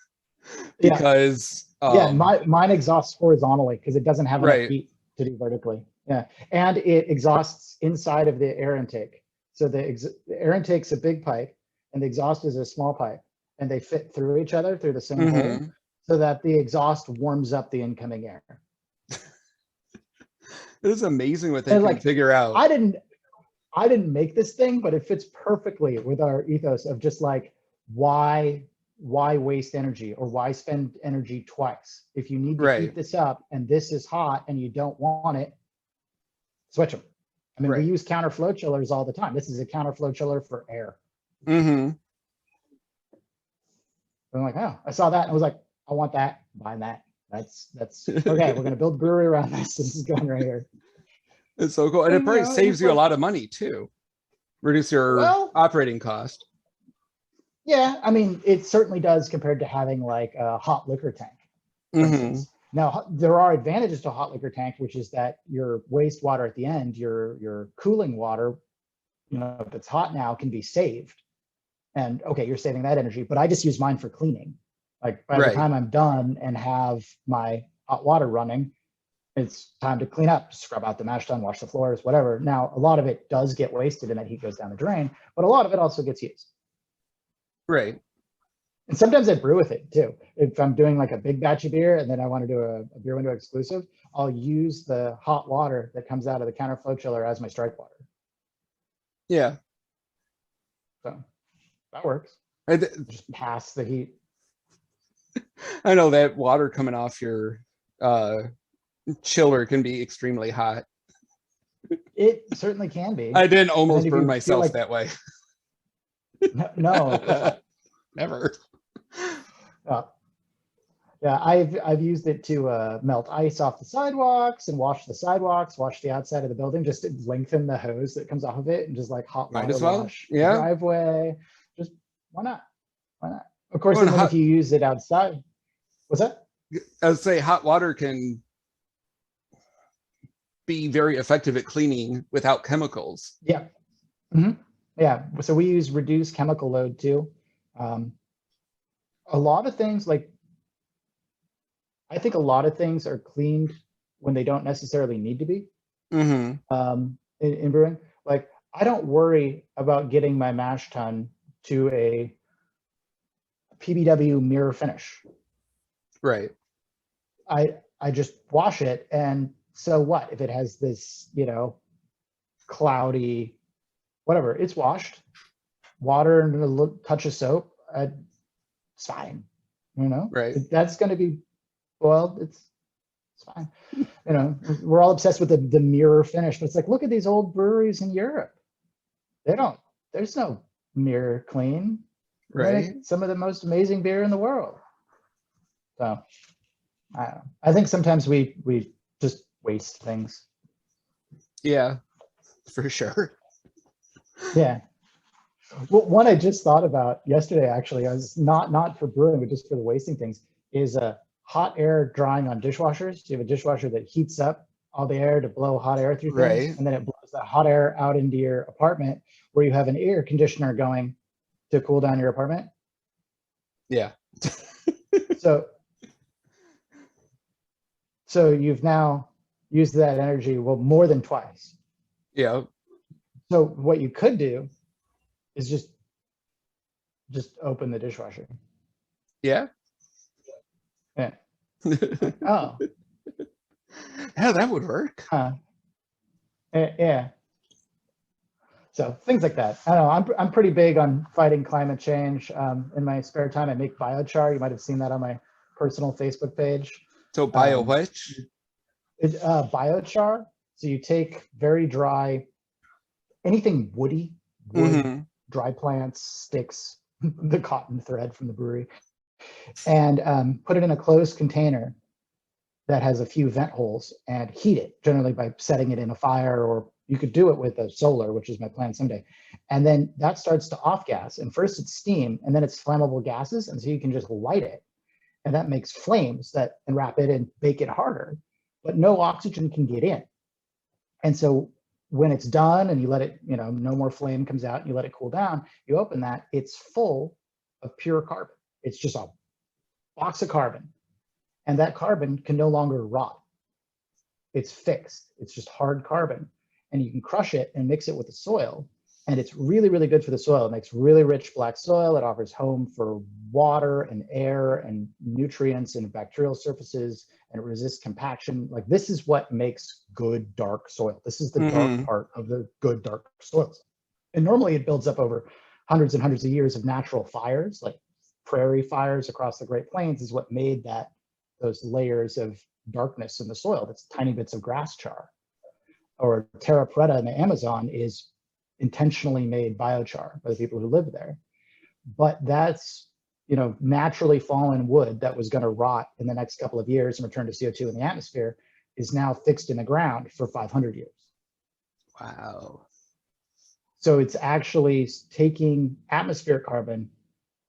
Yeah. because, Yeah, mine exhausts horizontally because it doesn't have enough right. heat to do vertically. Yeah, and it exhausts inside of the air intake. So the air intake's a big pipe, and the exhaust is a small pipe, and they fit through each other through the same hole, so that the exhaust warms up the incoming air. It is amazing what they And can like, figure out. I didn't make this thing, but it fits perfectly with our ethos of just like, why waste energy, or why spend energy twice? If you need to Right. heat this up and this is hot and you don't want it, switch them. I mean, Right. we use counterflow chillers all the time. This is a counterflow chiller for air. Mm-hmm. I'm like, oh, I saw that and I was like, I want that, buying that. That's okay. We're gonna build a brewery around this. This is going right here. It's so cool. And it And, probably and saves it's you a like, lot of money too. Reduce your well, operating cost. yeah, I mean, it certainly does compared to having like a hot liquor tank, for instance. Now, there are advantages to a hot liquor tank, which is that your wastewater at the end, your cooling water, you know, if it's hot now, can be saved. And okay, you're saving that energy, but I just use mine for cleaning. Like by the Right. time I'm done and have my hot water running, it's time to clean up, scrub out the mash tun, wash the floors, whatever. Now, a lot of it does get wasted and that heat goes down the drain, but a lot of it also gets used. Right. And sometimes I brew with it too. If I'm doing like a big batch of beer and then I want to do a beer window exclusive, I'll use the hot water that comes out of the counterflow chiller as my strike water. Yeah. So that works. Just pass the heat. I know that water coming off your chiller can be extremely hot. It certainly can be. I didn't almost burn feel myself like, that way. no, of course not. Never. Yeah, I've used it to melt ice off the sidewalks and wash the sidewalks, wash the outside of the building, just to lengthen the hose that comes off of it, and just like hot Might water as well. wash the Yeah. driveway. Just why not? Why not? Of course, Well, and then hot, if you use it outside, what's that? I would say hot water can be very effective at cleaning without chemicals. Yeah. Yeah. So we use reduced chemical load too. A lot of things, like, I think a lot of things are cleaned when they don't necessarily need to be. In brewing. Like, I don't worry about getting my mash tun to a PBW mirror finish. Right. I just wash it, and so what if it has this, you know, cloudy, whatever, it's washed, water and a little touch of soap, it's fine, you know. Right. That's going to be boiled, it's fine. You know, we're all obsessed with the mirror finish, but it's like, look at these old breweries in Europe. There's no mirror clean. Right. Some of the most amazing beer in the world. So I don't know. I think sometimes we just waste things. Yeah, for sure. Yeah. Well, one I just thought about yesterday, actually, I was not for brewing, but just for the wasting things, is hot air drying on dishwashers. You have a dishwasher that heats up all the air to blow hot air through things, Right. and then it blows that hot air out into your apartment, where you have an air conditioner going to cool down your apartment. Yeah. So you've now used that energy, well, more than twice. Yeah. So what you could do is just open the dishwasher. Yeah. Yeah. Oh. Yeah, that would work. Yeah. So things like that. I don't know. I'm pretty big on fighting climate change. In my spare time, I make biochar. You might have seen that on my personal Facebook page. So what? Biochar. So you take very dry, anything woody, wood, dry plants, sticks, the cotton thread from the brewery, and put it in a closed container that has a few vent holes, and heat it, generally by setting it in a fire, or you could do it with a solar, which is my plan someday. And then that starts to off gas, and first it's steam, and then it's flammable gases, and so you can just light it. and that makes flames that enwrap it and bake it harder, but no oxygen can get in. And so when it's done and you let it, no more flame comes out, and you let it cool down, you open that, it's full of pure carbon. It's just a box of carbon. And that carbon can no longer rot. It's fixed. It's just hard carbon. And you can crush it and mix it with the soil. And it's really, really good for the soil. It makes really rich black soil. It offers home for water and air and nutrients and bacterial surfaces, and it resists compaction. Like, this is what makes good dark soil. This is the dark part of the good dark soils. And normally it builds up over hundreds and hundreds of years of natural fires, like prairie fires across the Great Plains is what made those layers of darkness in the soil. That's tiny bits of grass char. Or terra preta in the Amazon is intentionally made biochar by the people who live there. But that's, naturally fallen wood that was going to rot in the next couple of years and return to CO2 in the atmosphere is now fixed in the ground for 500 years. Wow. So it's actually taking atmospheric carbon,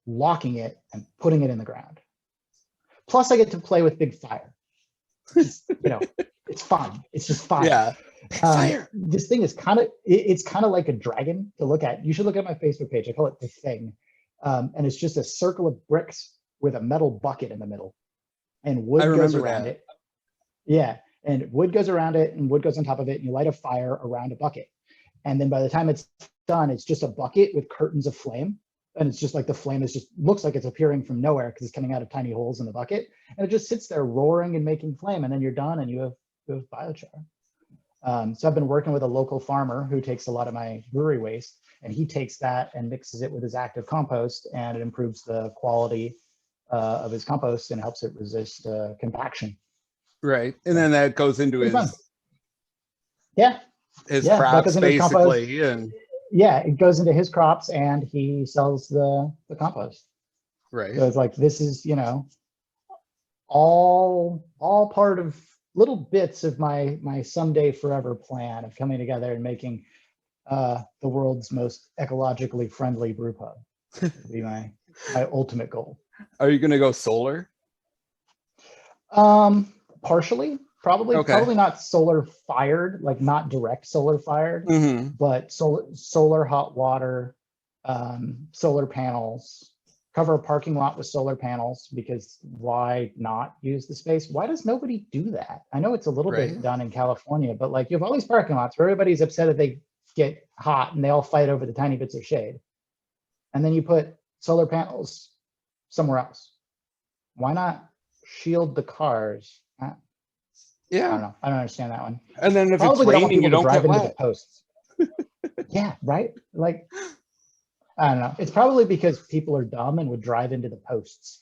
locking it, and putting it in the ground. Plus, I get to play with big fire. Just, it's fun. It's just fun. Yeah. Fire. This thing is it's kind of like a dragon to look at. You should look at my Facebook page. I call it The Thing. And it's just a circle of bricks with a metal bucket in the middle. And wood goes around it. Yeah. And wood goes around it, and wood goes on top of it, and you light a fire around a bucket. And then by the time it's done, it's just a bucket with curtains of flame. And it's just like the flame looks like it's appearing from nowhere because it's coming out of tiny holes in the bucket. And it just sits there roaring and making flame. And then you're done and you have biochar. So I've been working with a local farmer who takes a lot of my brewery waste, and he takes that and mixes it with his active compost, and it improves the quality of his compost and helps it resist compaction. Right. And then that goes into his crops, basically. It goes into his crops, and he sells the compost. Right. So it's like, this is, all part of little bits of my someday forever plan of coming together and making the world's most ecologically friendly brew pub. Would be my ultimate goal. Are you going to go solar? Partially, probably not solar fired, like not direct solar fired, but solar hot water, solar panels. Cover a parking lot with solar panels, because why not use the space? Why does nobody do that? I know it's a little bit done in California, but like, you have all these parking lots where everybody's upset that they get hot and they all fight over the tiny bits of shade. And then you put solar panels somewhere else. Why not shield the cars? Yeah. I don't know. I don't understand that one. And then if Probably it's raining, you don't drive get into wet. the posts. Yeah, right? Like, I don't know. It's probably because people are dumb and would drive into the posts.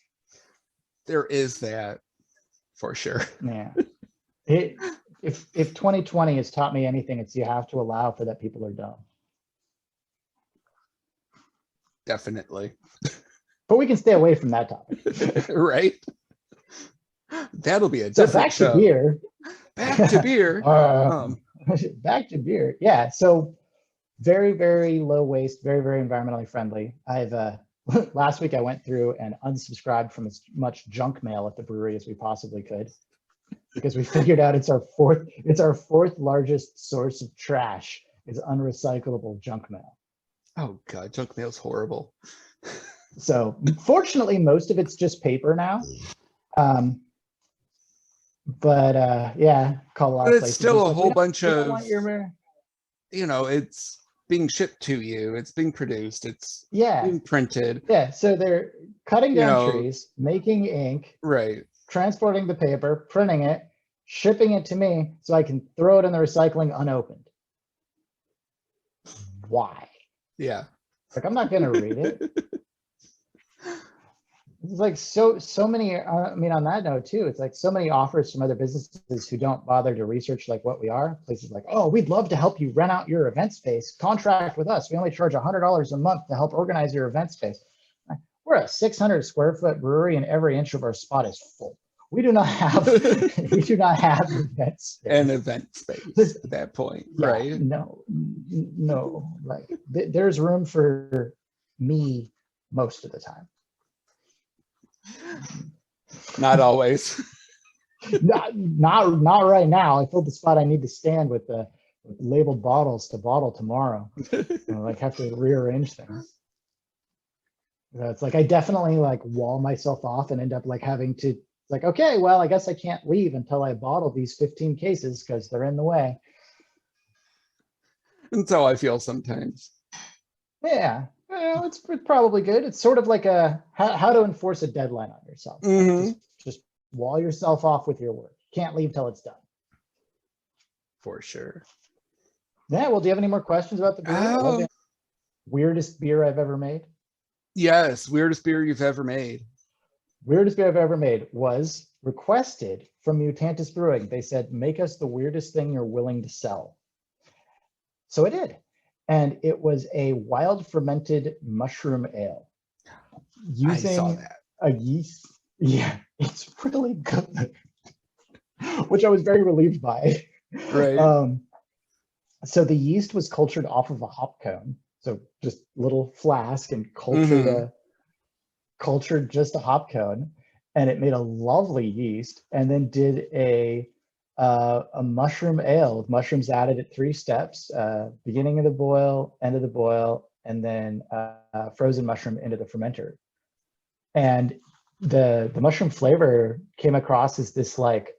There is that, for sure. Yeah. If 2020 has taught me anything, it's you have to allow for that people are dumb. Definitely. But we can stay away from that topic. Right? That'll be a So different back show. to beer. Back to beer. Back to beer. Yeah. So very, very low waste, very, very environmentally friendly. I've last week I went through and unsubscribed from as much junk mail at the brewery as we possibly could, because we figured out it's our fourth largest source of trash is unrecyclable junk mail. Oh God, junk mail's horrible. So fortunately, most of it's just paper now. But call a lot but of it's places. still a like, whole bunch of, it's being shipped to you, it's being produced, it's yeah, being printed. Yeah, so they're cutting down trees, making ink, right, transporting the paper, printing it, shipping it to me so I can throw it in the recycling unopened. Why? Yeah. Like, I'm not going to read it. It's like so many, on that note too, it's like so many offers from other businesses who don't bother to research like what we are. Places like, oh, we'd love to help you rent out your event space. Contract with us. We only charge $100 a month to help organize your event space. We're a 600 square foot brewery and every inch of our spot is full. We do not have event space. An event space at that point, right? No, like there's room for me most of the time. Not always. Not right now. I filled the spot I need to stand with the labeled bottles to bottle tomorrow. Like have to rearrange things. It's like I definitely like wall myself off and end up like having to like, okay, well, I guess I can't leave until I bottle these 15 cases because they're in the way. That's how I feel sometimes. Yeah, well, it's probably good. It's sort of like a how to enforce a deadline on yourself. Mm-hmm. Just wall yourself off with your work. Can't leave till it's done. For sure. Yeah, well, do you have any more questions about the beer? Weirdest beer I've ever made? Yes, weirdest beer you've ever made. Weirdest beer I've ever made was requested from Mutantis Brewing. They said, make us the weirdest thing you're willing to sell. So I did. And it was a wild fermented mushroom ale using I saw that. a yeast. Yeah, it's really good, which I was very relieved by. Right. So the yeast was cultured off of a hop cone. So just little flask and cultured just a hop cone, and it made a lovely yeast, and then did a mushroom ale with mushrooms added at 3 steps: beginning of the boil, end of the boil, and then frozen mushroom into the fermenter. And the mushroom flavor came across as this like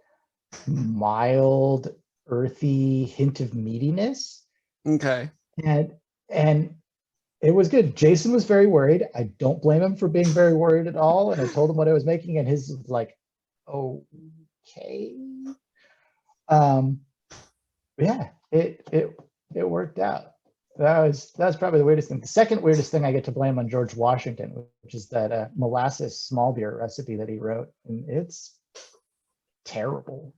mild, earthy hint of meatiness. Okay. And it was good. Jason was very worried. I don't blame him for being very worried at all. And I told him what I was making, and his was like, okay. Yeah, it worked out. That was probably the weirdest thing. The second weirdest thing I get to blame on George Washington, which is that molasses small beer recipe that he wrote, and it's terrible.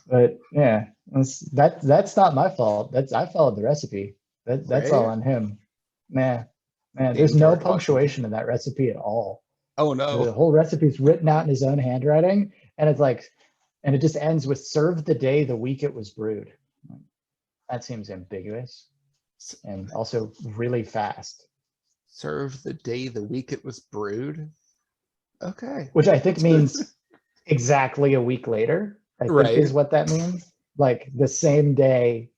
But yeah, that's not my fault. I followed the recipe. That's all on him. Man, there's no punctuation in that recipe at all. Oh no. The whole recipe is written out in his own handwriting, and it's like, and it just ends with "served the day the week it was brewed." That seems ambiguous and also really fast. Served the day the week it was brewed. Okay. Which I think means exactly a week later. I think is what that means. Like the same day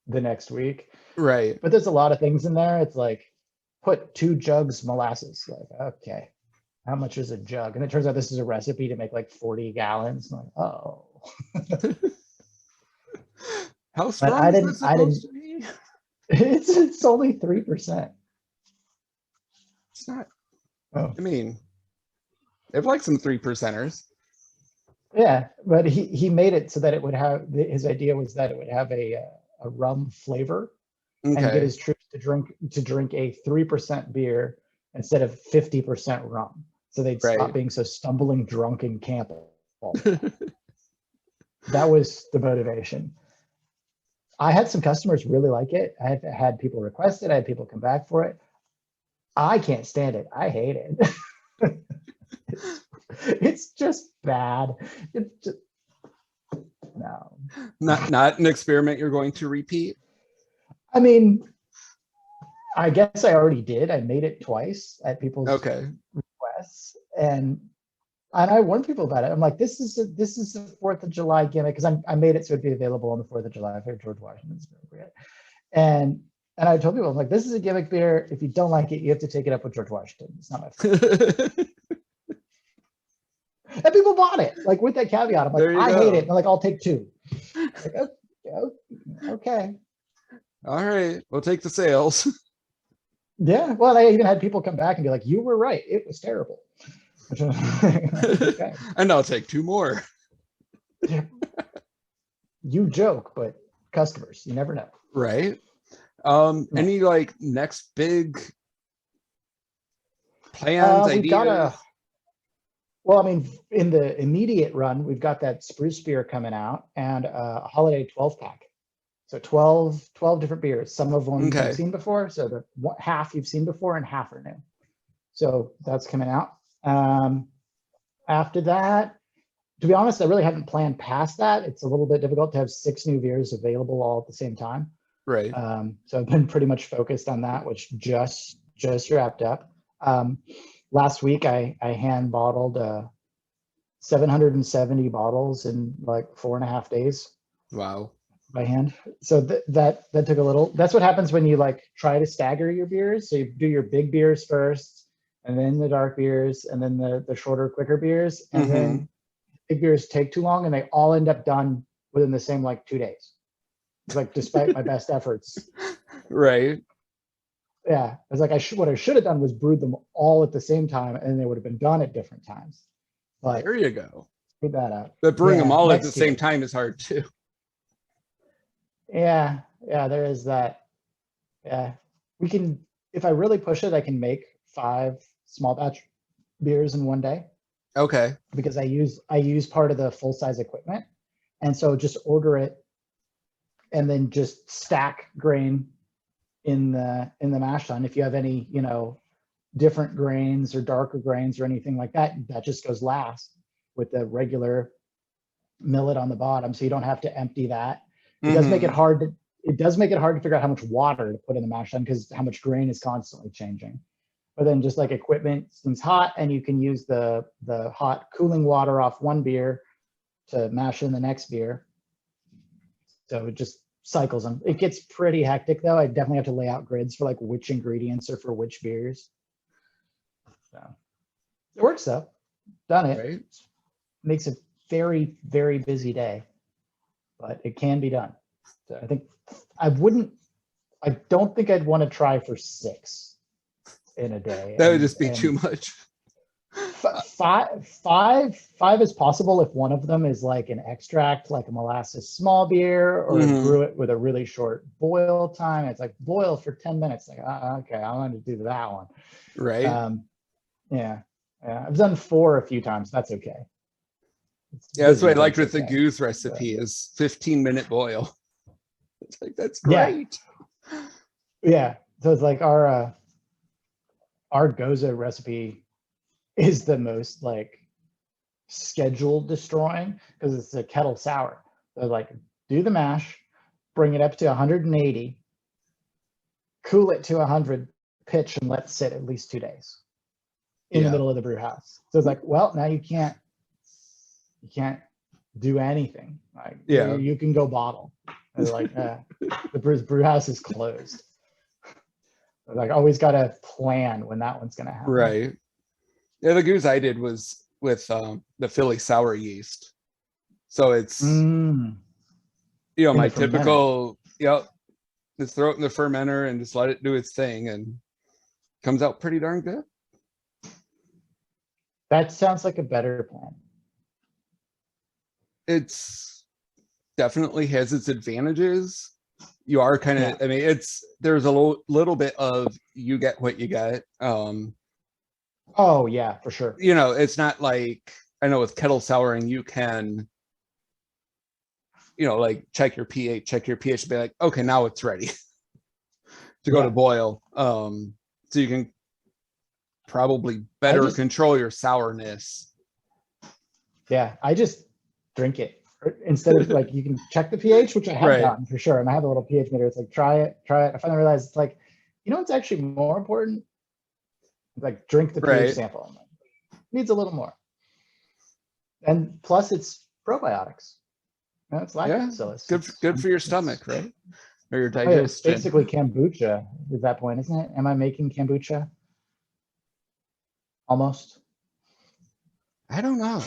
the next week. Right. But there's a lot of things in there. It's like, put 2 jugs molasses. Like, okay, how much is a jug? And it turns out this is a recipe to make like 40 gallons. I'm like, oh. How strong is this supposed to be? It's only 3%. It's not. Oh. I mean, they've like some 3%ers. Yeah, but he made it so that it would have, his idea was that it would have a rum flavor, and get his troops to drink a 3% beer instead of 50% rum, so they'd stop being so stumbling drunk in camp. That was the motivation. I had some customers really like it. I had people request it. I had people come back for it. I can't stand it. I hate it. It's just bad. It's just no. Not an experiment you're going to repeat. I mean, I guess I already did. I made it twice at people's requests, and I warned people about it. I'm like, this is the 4th of July gimmick, because I made it so it'd be available on the 4th of July for George Washington's appropriate. And I told people, I'm like, this is a gimmick beer. If you don't like it, you have to take it up with George Washington. It's not my fault. And people bought it, like with that caveat. I'm like, I hate it. And I'm like, I'll take 2. Like, okay. All right, we'll take the sales. Yeah, well, I even had people come back and be like, you were right. It was terrible. Okay. And I'll take 2 more. You joke, but customers, you never know. Right. Any like next big plans, ideas? Well, I mean, in the immediate run, we've got that Spruce beer coming out, and a holiday 12-pack. So 12 different beers. Some of them you've seen before. So the half you've seen before and half are new. So that's coming out. After that, to be honest, I really haven't planned past that. It's a little bit difficult to have 6 new beers available all at the same time. Right. So I've been pretty much focused on that, which just wrapped up. Last week I hand bottled 770 bottles in like 4.5 days Wow. by hand. So that took a little. That's what happens when you like try to stagger your beers. So you do your big beers first, and then the dark beers, and then the shorter, quicker beers, and then big beers take too long, and they all end up done within the same like 2 days. It's like despite my best efforts. Right. Yeah, I was like, what I should have done was brewed them all at the same time, and they would have been done at different times. But There you go. screwed that up. But brewing them all at the next same year. time is hard too. Yeah, there is that. Yeah, we can, if I really push it, I can make 5 small batch beers in one day Okay. because I use part of the full size equipment, and so just order it, and then just stack grain in the mash tun. If you have any, different grains or darker grains or anything like that, that just goes last with the regular millet on the bottom, so you don't have to empty that. It does make it hard to figure out how much water to put in the mash tun because how much grain is constantly changing. But then just like equipment seems hot, and you can use the hot cooling water off one beer to mash in the next beer. So it just cycles them. It gets pretty hectic though. I definitely have to lay out grids for like which ingredients are for which beers. So it works though. Done it. Right. Makes a very, very busy day, but it can be done. So I think I don't think I'd want to try for 6 in a day. That would just be too much. Five is possible if one of them is like an extract, like a molasses small beer, or brew it with a really short boil time. It's like boil for 10 minutes. Like, okay, I want to do that one. Right. Yeah. I've done 4 a few times. That's okay. Yeah, that's what I liked with the goose recipe is 15-minute boil. It's like, that's great. Yeah. So it's like our Goza recipe is the most like schedule destroying because it's a kettle sour. So like do the mash, bring it up to 180, cool it to 100, pitch, and let it sit at least 2 days in the middle of the brew house. So it's like, well, now you can't do anything. Like you can go bottle. And like the brew house is closed. Like always got to plan when that one's gonna happen. Right. Yeah, the goose I did was with the Philly sour yeast. So it's my typical just throw it in the fermenter and just let it do its thing, and comes out pretty darn good. That sounds like a better plan. It's definitely has its advantages. You are kind of, I mean, there's a little bit of you get what you get. Oh yeah, for sure. It's not like, I know with kettle souring, you can, like check your pH, and be like, okay, now it's ready to go to boil. So you can probably better control your sourness. Yeah, I just drink it instead of like, you can check the pH, which I have done for sure. And I have a little pH meter. It's like, try it. I finally realized it's like, it's actually more important. It's like drink the pH sample. Needs a little more. And plus it's probiotics. It's lactobacillus. Good for your stomach, right? Or your digestion. It's basically kombucha at that point, isn't it? Am I making kombucha? Almost. I don't know.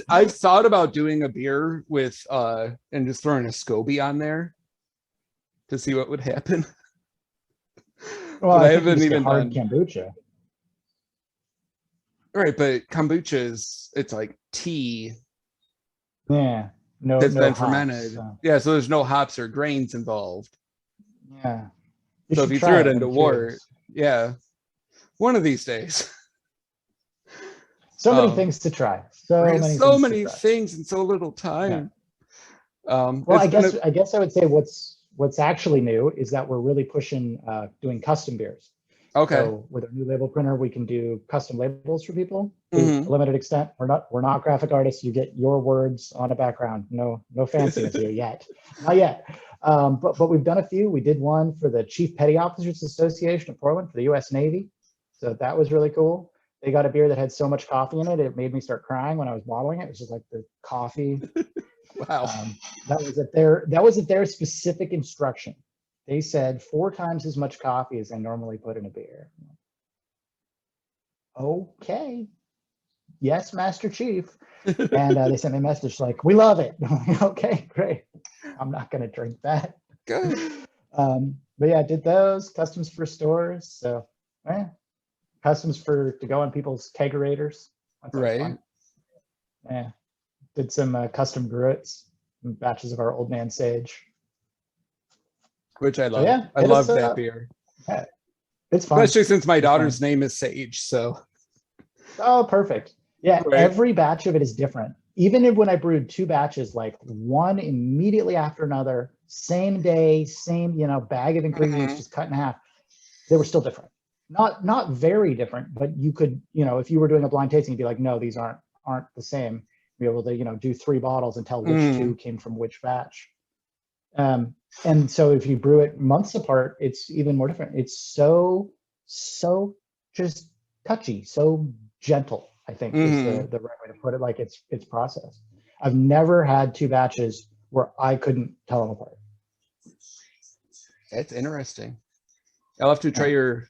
I've thought about doing a beer with and just throwing a SCOBY on there to see what would happen. Well, I haven't even done kombucha. Right, but kombucha it's like tea. Yeah. No, that's been hops, fermented. So. Yeah, so there's no hops or grains involved. Yeah. So if you threw it into water, one of these days. So many things to try. So many things in so little time. Yeah. Well, I guess I would say what's actually new is that we're really pushing doing custom beers. Okay. So with our new label printer, we can do custom labels for people to Mhm. a limited extent. We're not graphic artists. You get your words on a background. No fanciness here yet. Not yet. But we've done a few. We did one for the Chief Petty Officers Association of Portland for the U.S. Navy. So that was really cool. They got a beer that had so much coffee in it, it made me start crying when I was bottling it. It was just like the coffee. Wow. That was at their specific instruction. They said 4 times as much coffee as I normally put in a beer. Okay. Yes, Master Chief. And they sent me a message like, we love it. Okay, great. I'm not going to drink that. Good. But yeah, did those customs for stores. So customs to go on people's kegerators. That's Right. fun. Yeah. Did some custom gruits, batches of our Old Man Sage. Which I love. yeah, I hit love us that up. beer. Yeah, it's fun. Especially since my It's fun. daughter's name is Sage. So Oh, perfect. Yeah, Right. every batch of it is different. Even when I brewed 2 batches, like one immediately after another, same day, same, bag of ingredients Mhm. just cut in half, they were still different. Not very different, but you could, if you were doing a blind tasting, you'd be like, no, these aren't the same. Be able to, do 3 bottles and tell which 2 came from which batch. And so if you brew it months apart, it's even more different. It's so just touchy, so gentle, I think is the right way to put it. Like it's processed. I've never had 2 batches where I couldn't tell them apart. That's interesting. I'll have to try your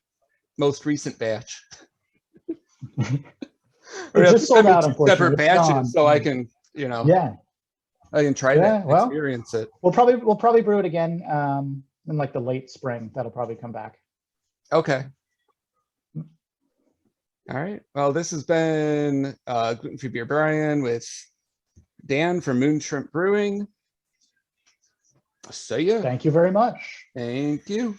most recent batch. Or It have to just sold send me out, 2 unfortunately. separate It's gone. batches so I can, Yeah, I can try that yeah. and Well, experience it. we'll probably brew it again in like the late spring. That'll probably come back. Okay. All right. Well, this has been Gluten Free Beer Brian with Dan from Moonshrimp Brewing. See ya. Thank you very much. Thank you.